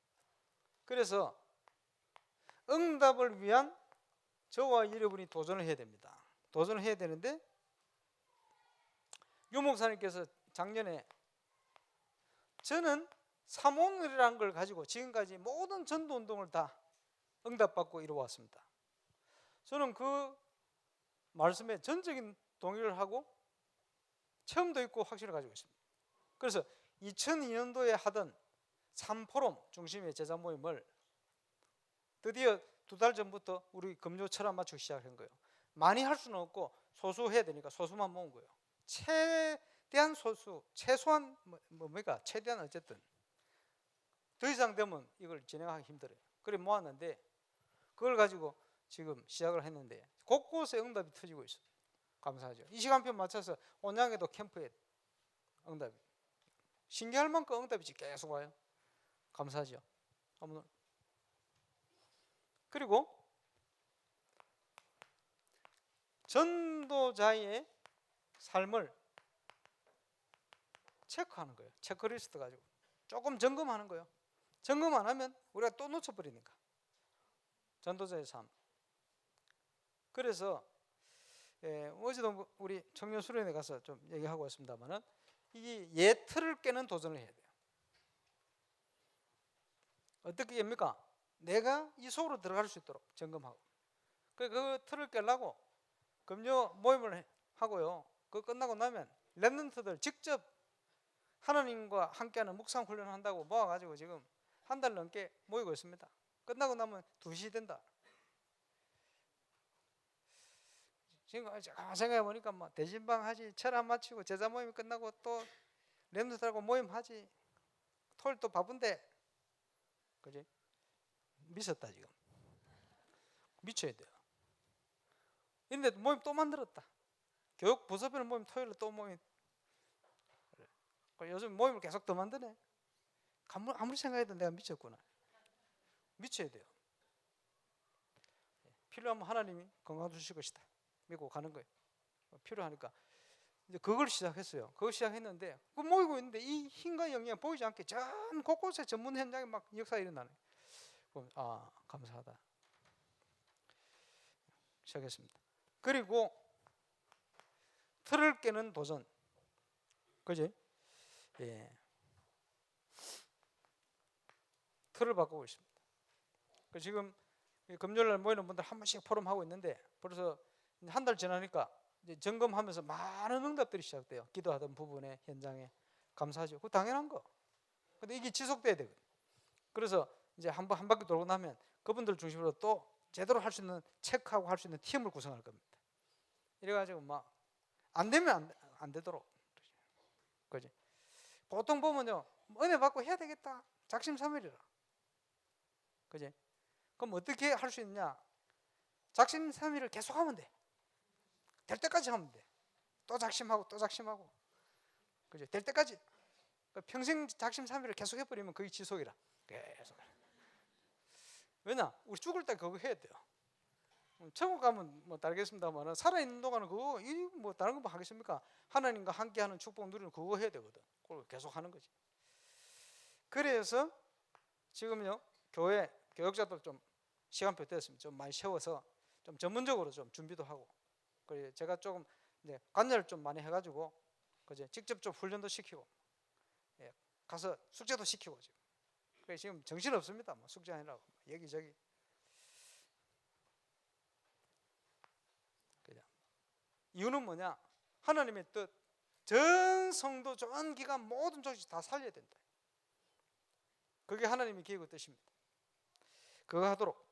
그래서 응답을 위한 저와 여러분이 도전을 해야 됩니다. 도전을 해야 되는데 유 목사님께서 작년에 저는 사모늘이라는 걸 가지고 지금까지 모든 전도운동을 다 응답받고 이루어왔습니다. 저는 그 말씀에 전적인 동의를 하고 체험도 있고 확신을 가지고 있습니다. 그래서 2002년도에 하던 3포럼 중심의 제자 모임을 드디어 2달 전부터 우리 금요 철학 맞추기 시작한 거예요. 많이 할 수는 없고 소수 해야 되니까 소수만 모은 거예요. 최대한 소수, 최소한 뭡니까? 최대한 어쨌든 더 이상 되면 이걸 진행하기 힘들어요. 그래 모았는데 그걸 가지고 지금 시작을 했는데 곳곳에 응답이 터지고 있어요. 감사하죠. 이 시간표 맞춰서 온양에도 캠프에 응답이 신기할 만큼 응답이 계속 와요. 감사하죠. 그리고 전도자의 삶을 체크하는 거예요. 체크리스트 가지고 조금 점검하는 거예요. 점검 안 하면 우리가 또 놓쳐버리니까. 전도자의 삶. 그래서 어제도 우리 청년 수련회 가서 좀 얘기하고 왔습니다만은 이 예틀을 깨는 도전을 해야 돼요. 어떻게 됩니까? 내가 이 속으로 들어갈 수 있도록 점검하고 그 틀을 깨려고 금요 모임을 하고요. 그거 끝나고 나면 렘넌트들 직접 하나님과 함께하는 묵상 훈련을 한다고 모아가지고 지금 한 달 넘게 모이고 있습니다. 끝나고 나면 2시 된다. 지금 생각해 보니까 뭐 대진방 하지, 철학 마치고 제자 모임 끝나고 또 렘넌트하고 모임 하지, 토요일 또 바쁜데, 그지? 미쳤다 지금. 미쳐야 돼요. 근데 모임 또 만들었다. 교육 부서별 모임 토요일에 또 모임. 그래. 요즘 모임을 계속 더 만드네. 아무리 생각해도 내가 미쳤구나. 미쳐야 돼요. 필요하면 하나님이 건강 주실 것이다 믿고 가는 거예요. 필요하니까 이제 그걸 시작했어요. 그걸 시작했는데 그 모이고 있는데 이 힘과 영향이 보이지 않게 전 곳곳에 전문 현장에 막 역사가 일어나네. 그럼 감사하다. 시작했습니다. 그리고 틀을 깨는 도전, 그지? 예. 틀을 바꾸고 있습니다. 지금 금요일날 모이는 분들 한 번씩 포럼하고 있는데 벌써 한 달 지나니까 이제 점검하면서 많은 응답들이 시작돼요. 기도하던 부분에 현장에 감사하죠. 그거 당연한 거. 근데 이게 지속돼야 되거든요. 그래서 이제 한 바퀴 돌고 나면 그분들 중심으로 또 제대로 할 수 있는 체크하고 할 수 있는 팀을 구성할 겁니다. 이래가지고 막 안 되면 안 되도록, 그지? 보통 보면요, 은혜 받고 해야 되겠다, 작심삼일이라, 그지? 그럼 어떻게 할 수 있냐? 작심삼일을 계속하면 돼. 될 때까지 하면 돼. 또 작심하고 또 작심하고, 그지? 될 때까지. 평생 작심삼일을 계속 해버리면 그게 지속이라. 계속. 왜냐? 우리 죽을 때 그거 해야 돼요. 천국 가면 뭐 알겠습니다만 살아있는 동안은 그거 뭐 다른 거 뭐 하겠습니까? 하나님과 함께하는 축복 누리는 그거 해야 되거든. 그걸 계속 하는 거지. 그래서 지금요 교회 교역자들 좀 시간표 됐습니다. 좀 많이 세워서 좀 전문적으로 좀 준비도 하고, 그래 제가 조금 이제 관여를 좀 많이 해가지고 그제 직접 좀 훈련도 시키고, 예, 가서 숙제도 시키고 지금. 그래 지금 정신 없습니다. 뭐 숙제 아니라고 여기저기. 이유는 뭐냐? 하나님의 뜻, 전 성도 전 기간 모든 조직 다 살려야 된다. 그게 하나님의 계획과 뜻입니다. 그거 하도록.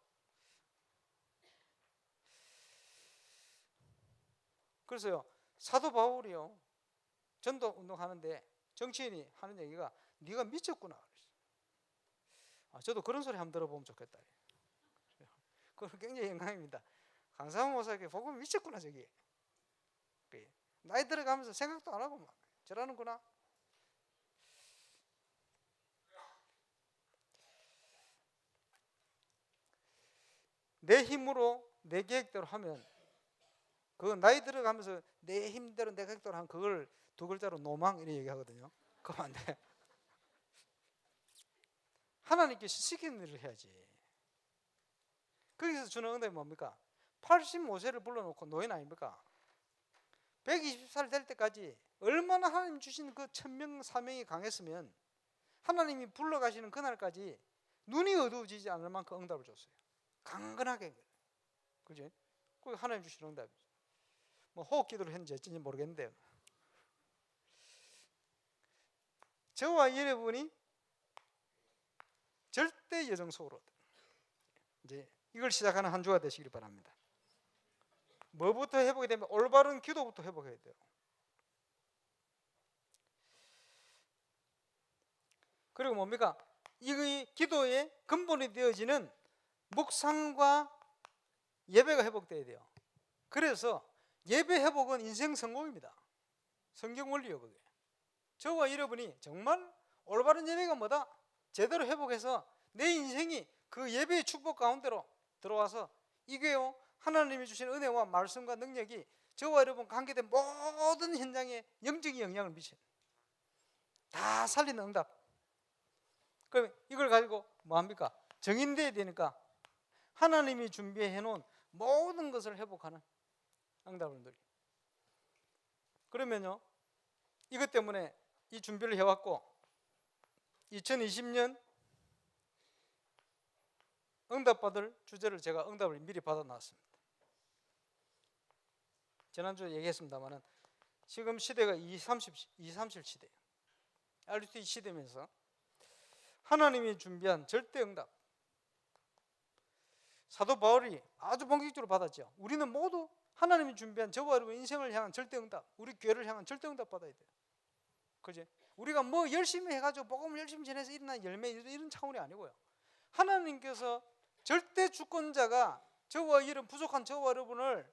그래서요 사도 바울이요 전도 운동하는데 정치인이 하는 얘기가 네가 미쳤구나. 저도 그런 소리 한번 들어보면 좋겠다. 그건 굉장히 영광입니다. 강사모 목사에게 보고 미쳤구나 저기. 나이 들어가면서 생각도 안 하고 막 저러는구나. 내 힘으로 내 계획대로 하면, 그 나이 들어가면서 내 힘대로 내 계획대로 하면 그걸 두 글자로 노망 이렇게 얘기하거든요. 그럼 안 돼. 하나님께서 시키는 일을 해야지. 거기서 주는 응답이 뭡니까? 85세를 불러놓고 노인 아닙니까? 120살 될 때까지 얼마나 하나님 주신 그 천명 사명이 강했으면 하나님이 불러가시는 그날까지 눈이 어두워지지 않을 만큼 응답을 줬어요. 강건하게. 그지? 그게 하나님 주신 응답이죠. 뭐 호흡기도를 했는지 어쩐지 모르겠는데, 저와 여러분이 절대 여정 속으로 이제 이걸 시작하는 한 주가 되시길 바랍니다. 뭐부터 회복이 되면 올바른 기도부터 회복해야 돼요. 그리고 뭡니까? 이 기도의 근본이 되어지는 묵상과 예배가 회복돼야 돼요. 그래서 예배 회복은 인생 성공입니다. 성경 원리요 그게. 저와 여러분이 정말 올바른 예배가 뭐다? 제대로 회복해서 내 인생이 그 예배의 축복 가운데로 들어와서 이게요 하나님이 주신 은혜와 말씀과 능력이 저와 여러분 관계된 모든 현장에 영적인 영향을 미쳐요. 다 살리는 응답. 그럼 이걸 가지고 뭐합니까? 정인돼야 되니까 하나님이 준비해 놓은 모든 것을 회복하는 응답을 누리. 그러면요 이것 때문에 이 준비를 해왔고 2020년 응답받을 주제를 제가 응답을 미리 받아놨습니다. 지난주에 얘기했습니다만 지금 시대가 237 시대예요. RT 시대면서 하나님이 준비한 절대 응답, 사도 바울이 아주 본격적으로 받았죠. 우리는 모두 하나님이 준비한 저와 여러분 인생을 향한 절대응답, 우리 교회를 향한 절대응답 받아야 돼요. 그지? 우리가 뭐 열심히 해가지고 복음을 열심히 전해서 일어난 열매 이런 차원이 아니고요. 하나님께서 절대 주권자가 저와 이런 부족한 저와 여러분을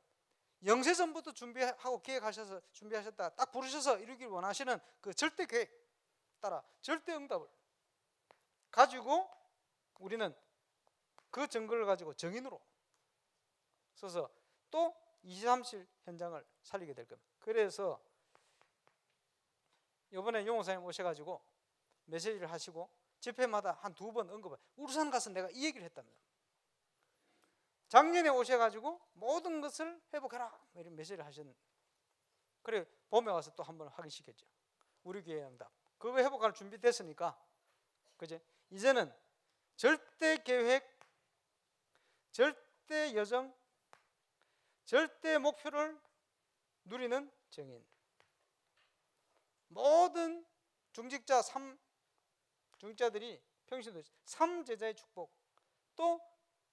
영세전부터 준비하고 계획하셔서 준비하셨다 딱 부르셔서 이루길 원하시는 그 절대 계획 따라 절대 응답을 가지고 우리는 그 증거를 가지고 정인으로 서서 또 23실 현장을 살리게 될 겁니다. 그래서 이번에 용호사님 오셔가지고 메시지를 하시고 집회마다 한 2번 언급을 울산 가서 내가 이 얘기를 했답니다. 작년에 오셔가지고 모든 것을 회복해라 이런 메시지를 하셨는데 그래 봄에 와서 또 한 번 확인시켰죠. 우리 교회 응답 그거 회복할 준비 됐으니까 그제 이제는 절대 계획, 절대 여정, 절대 목표를 누리는 정인. 모든 중직자 중직자들이 평신도 3제자의 축복 또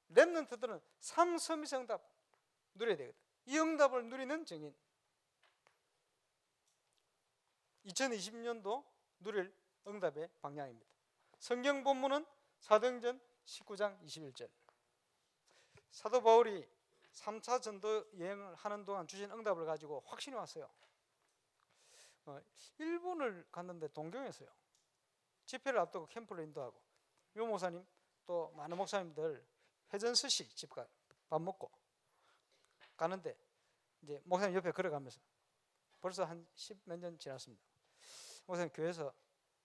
렘넌트들은 3서밋의 응답 누려야 되거든. 이 응답을 누리는 정인 2020년도 누릴 응답의 방향입니다. 성경 본문은 사도행전 19장 21절. 사도 바울이 3차 전도 여행을 하는 동안 주신 응답을 가지고 확신이 왔어요. 일본을 갔는데 동경에서요. 집회를 앞두고 캠프를 인도하고 요 목사님 또 많은 목사님들 회전 스시 집 가 밥 먹고 가는데 이제 목사님 옆에 걸어가면서 벌써 한 10몇 년 지났습니다. 목사님 교회에서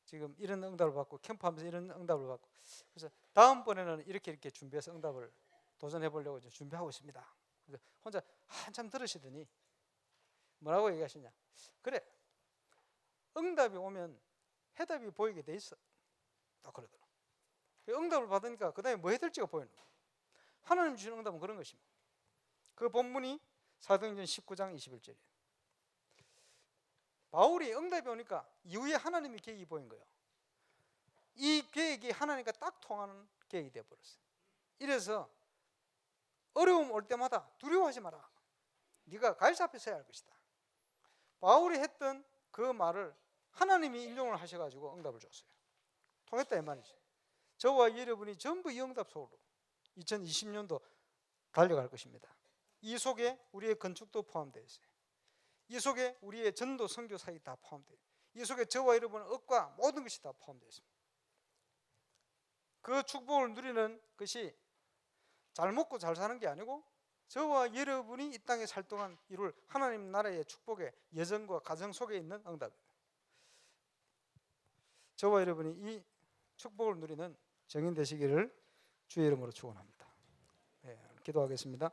지금 이런 응답을 받고 캠프하면서 이런 응답을 받고 그래서 다음번에는 이렇게 준비해서 응답을 도전해 보려고 이제 준비하고 있습니다. 그래서 혼자 한참 들으시더니 뭐라고 얘기하시냐? 그래 응답이 오면 해답이 보이게 돼 있어. 딱 그러더라. 응답을 받으니까 그 다음에 뭐 해야 될지가 보이는 거야. 하나님 주시는 응답은 그런 것입니다. 그 본문이 사도행전 19장 21절이에요. 바울이 응답이 오니까 이후에 하나님의 계획이 보인 거예요. 이 계획이 하나님과 딱 통하는 계획이 되어버렸어요. 이래서 어려움 올 때마다 두려워하지 마라. 네가 가이사 앞에 서야 할 것이다. 바울이 했던 그 말을 하나님이 인용을 하셔가지고 응답을 줬어요. 통했다 이 말이죠. 저와 여러분이 전부 이 응답 속으로 2020년도 달려갈 것입니다. 이 속에 우리의 건축도 포함되어 있어요. 이 속에 우리의 전도 선교 사역이 다 포함되어 있어요. 이 속에 저와 여러분의 억과 모든 것이 다 포함되어 있습니다. 그 축복을 누리는 것이 잘 먹고 잘 사는 게 아니고 저와 여러분이 이 땅에 살 동안 이룰 하나님 나라의 축복의 여정과 가정 속에 있는 응답입니다. 저와 여러분이 이 축복을 누리는 정인 되시기를 주의 이름으로 축원합니다. 네, 기도하겠습니다.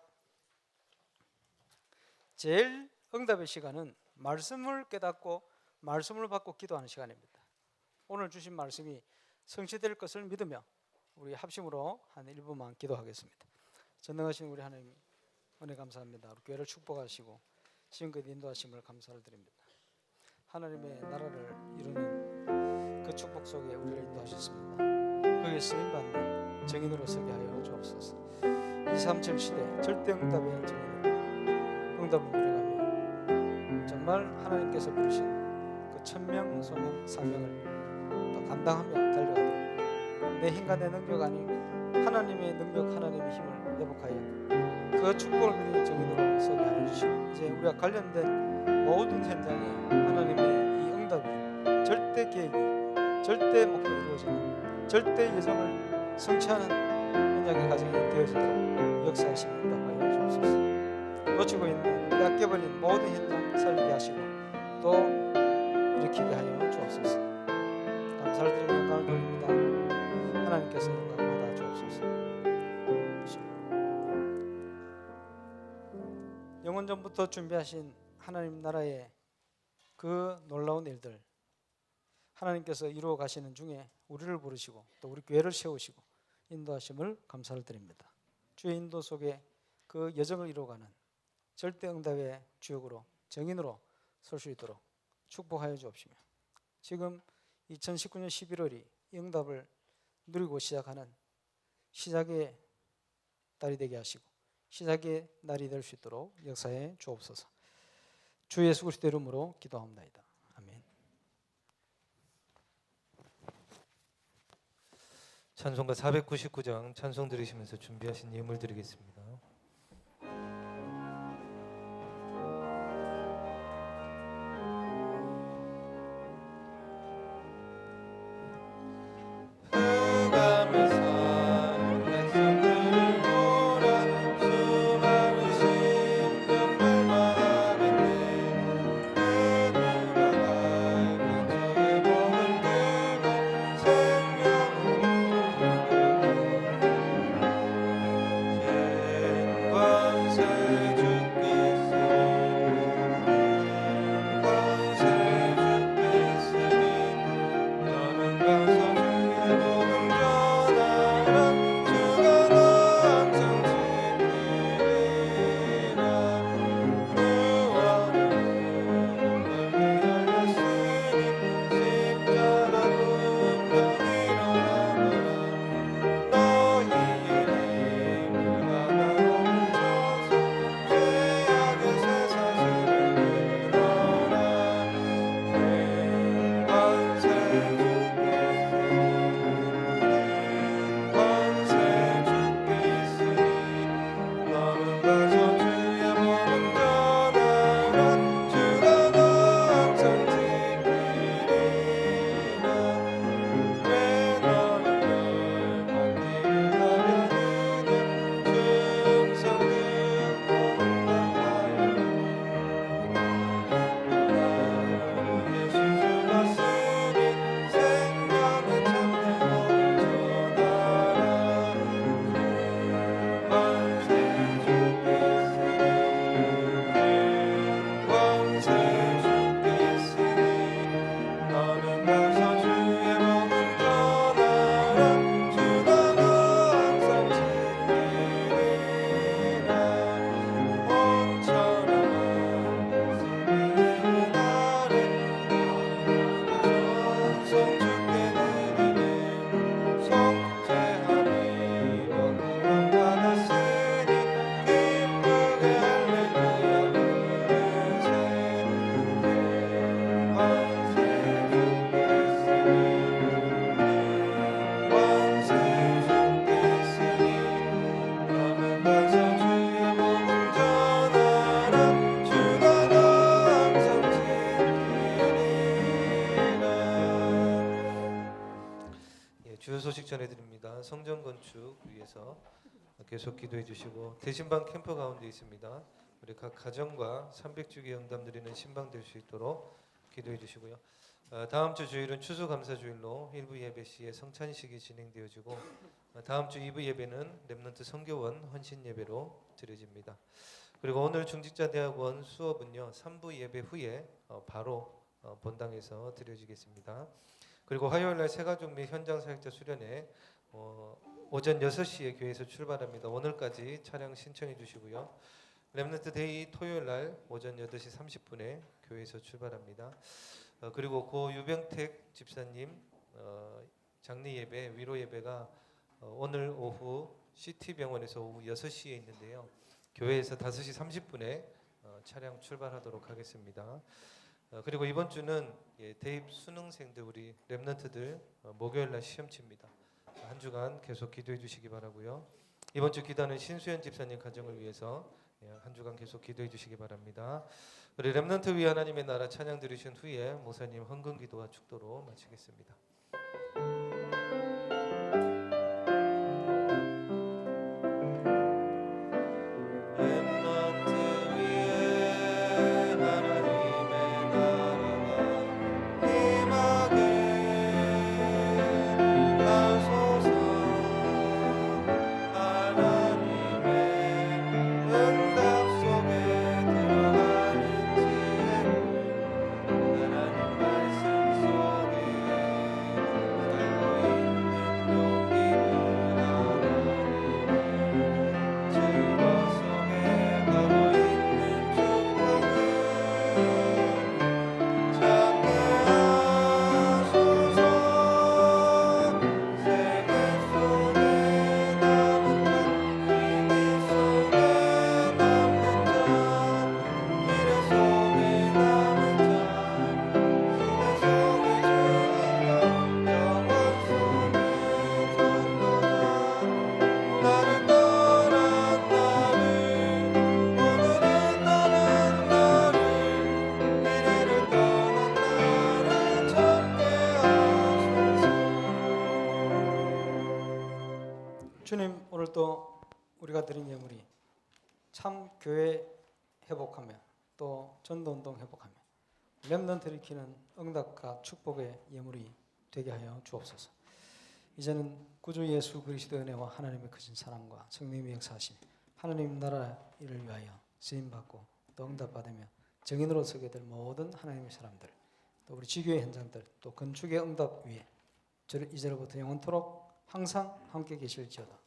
제일 응답의 시간은 말씀을 깨닫고 말씀을 받고 기도하는 시간입니다. 오늘 주신 말씀이 성취될 것을 믿으며 우리 합심으로 한 1분만 기도하겠습니다. 전능하신 우리 하나님 은혜 감사합니다. 우리 교회를 축복하시고 지금까지 인도하심을 감사를 드립니다. 하나님의 나라를 이루는 그 축복 속에 우리를 인도하셨습니다. 거기에 쓰임받는 정인으로 서게 하여 주옵소서. 237 시대 절대 응답의 정인으로 응답을 누려가며 정말 하나님께서 부르신 그 천명 소명 사명을 또 감당하며 달려가도록 내 힘과 내 능력 아닌 하나님의 능력 하나님의 힘을 회복하여 그 축복을 누리는 정인으로 서게 하여 주시고 이제 우리가 관련된 모든 현장에 하나님의 이 응답이 절대 계획이 절대 목표가 이루어지는 절대 예정을 성취하는 언약의 가정이 되어지도록 역사하시며 응답하여 주옵소서. 놓치고 있는 빼앗겨버린 모든 현장 살리게 하시고 또 일으키게 하여 주옵소서. 감사를 드리며 영광을 돌립니다. 하나님께서 영광 받아 주옵소서. 영원 전부터 준비하신 하나님 나라의 그 놀라운 일들 하나님께서 이루어 가시는 중에 우리를 부르시고 또 우리 교회를 세우시고 인도하심을 감사를 드립니다. 주의 인도 속에 그 여정을 이루어가는 절대 응답의 주역으로 정인으로 설 수 있도록 축복하여 주옵시며 지금 2019년 11월이 이 응답을 누리고 시작하는 시작의 달이 되게 하시고 시작의 날이 될 수 있도록 역사해 주옵소서. 주 예수 그리스도 이름으로 기도합니다. 아멘. 찬송가 499장 찬송 들으시면서 준비하신 예물 드리겠습니다. 주요 소식 전해드립니다. 성전 건축 위해서 계속 기도해 주시고 대신방 캠프 가운데 있습니다. 우리 각 가정과 300주기 영담 드리는 신방 될 수 있도록 기도해 주시고요. 다음 주 주일은 추수감사주일로 1부 예배 시에 성찬식이 진행되어지고 다음 주 2부 예배는 렘넌트 선교원 헌신 예배로 드려집니다. 그리고 오늘 중직자대학원 수업은요 3부 예배 후에 바로 본당에서 드려지겠습니다. 그리고 화요일날 새가족 및 현장 사역자 수련회 오전 6시에 교회에서 출발합니다. 오늘까지 차량 신청해 주시고요. 렘넌트 데이 토요일날 오전 8시 30분에 교회에서 출발합니다. 그리고 고 유병택 집사님 장례 예배, 위로 예배가 오늘 오후 CT병원에서 오후 6시에 있는데요. 교회에서 5시 30분에 차량 출발하도록 하겠습니다. 그리고 이번 주는 대입 수능생들 우리 렘넌트들 목요일날 시험 칩니다. 한 주간 계속 기도해 주시기 바라고요. 이번 주 기도는 신수연 집사님 가정을 위해서 한 주간 계속 기도해 주시기 바랍니다. 우리 렘넌트 위 하나님의 나라 찬양 들으신 후에 목사님 헌금 기도와 축도로 마치겠습니다. 우리가 드린 예물이 참 교회 회복하며 또 전도운동 회복하며 렘넌트 일으키는 응답과 축복의 예물이 되게 하여 주옵소서. 이제는 구주 예수 그리스도의 은혜와 하나님의 크신 사랑과 성령의 역사하심, 하나님 나라 일을 위하여 쓰임받고 또 응답받으며 정인으로 서게 될 모든 하나님의 사람들, 또 우리 지교의 현장들, 또 건축의 응답 위에 이제로부터 영원토록 항상 함께 계실지어다.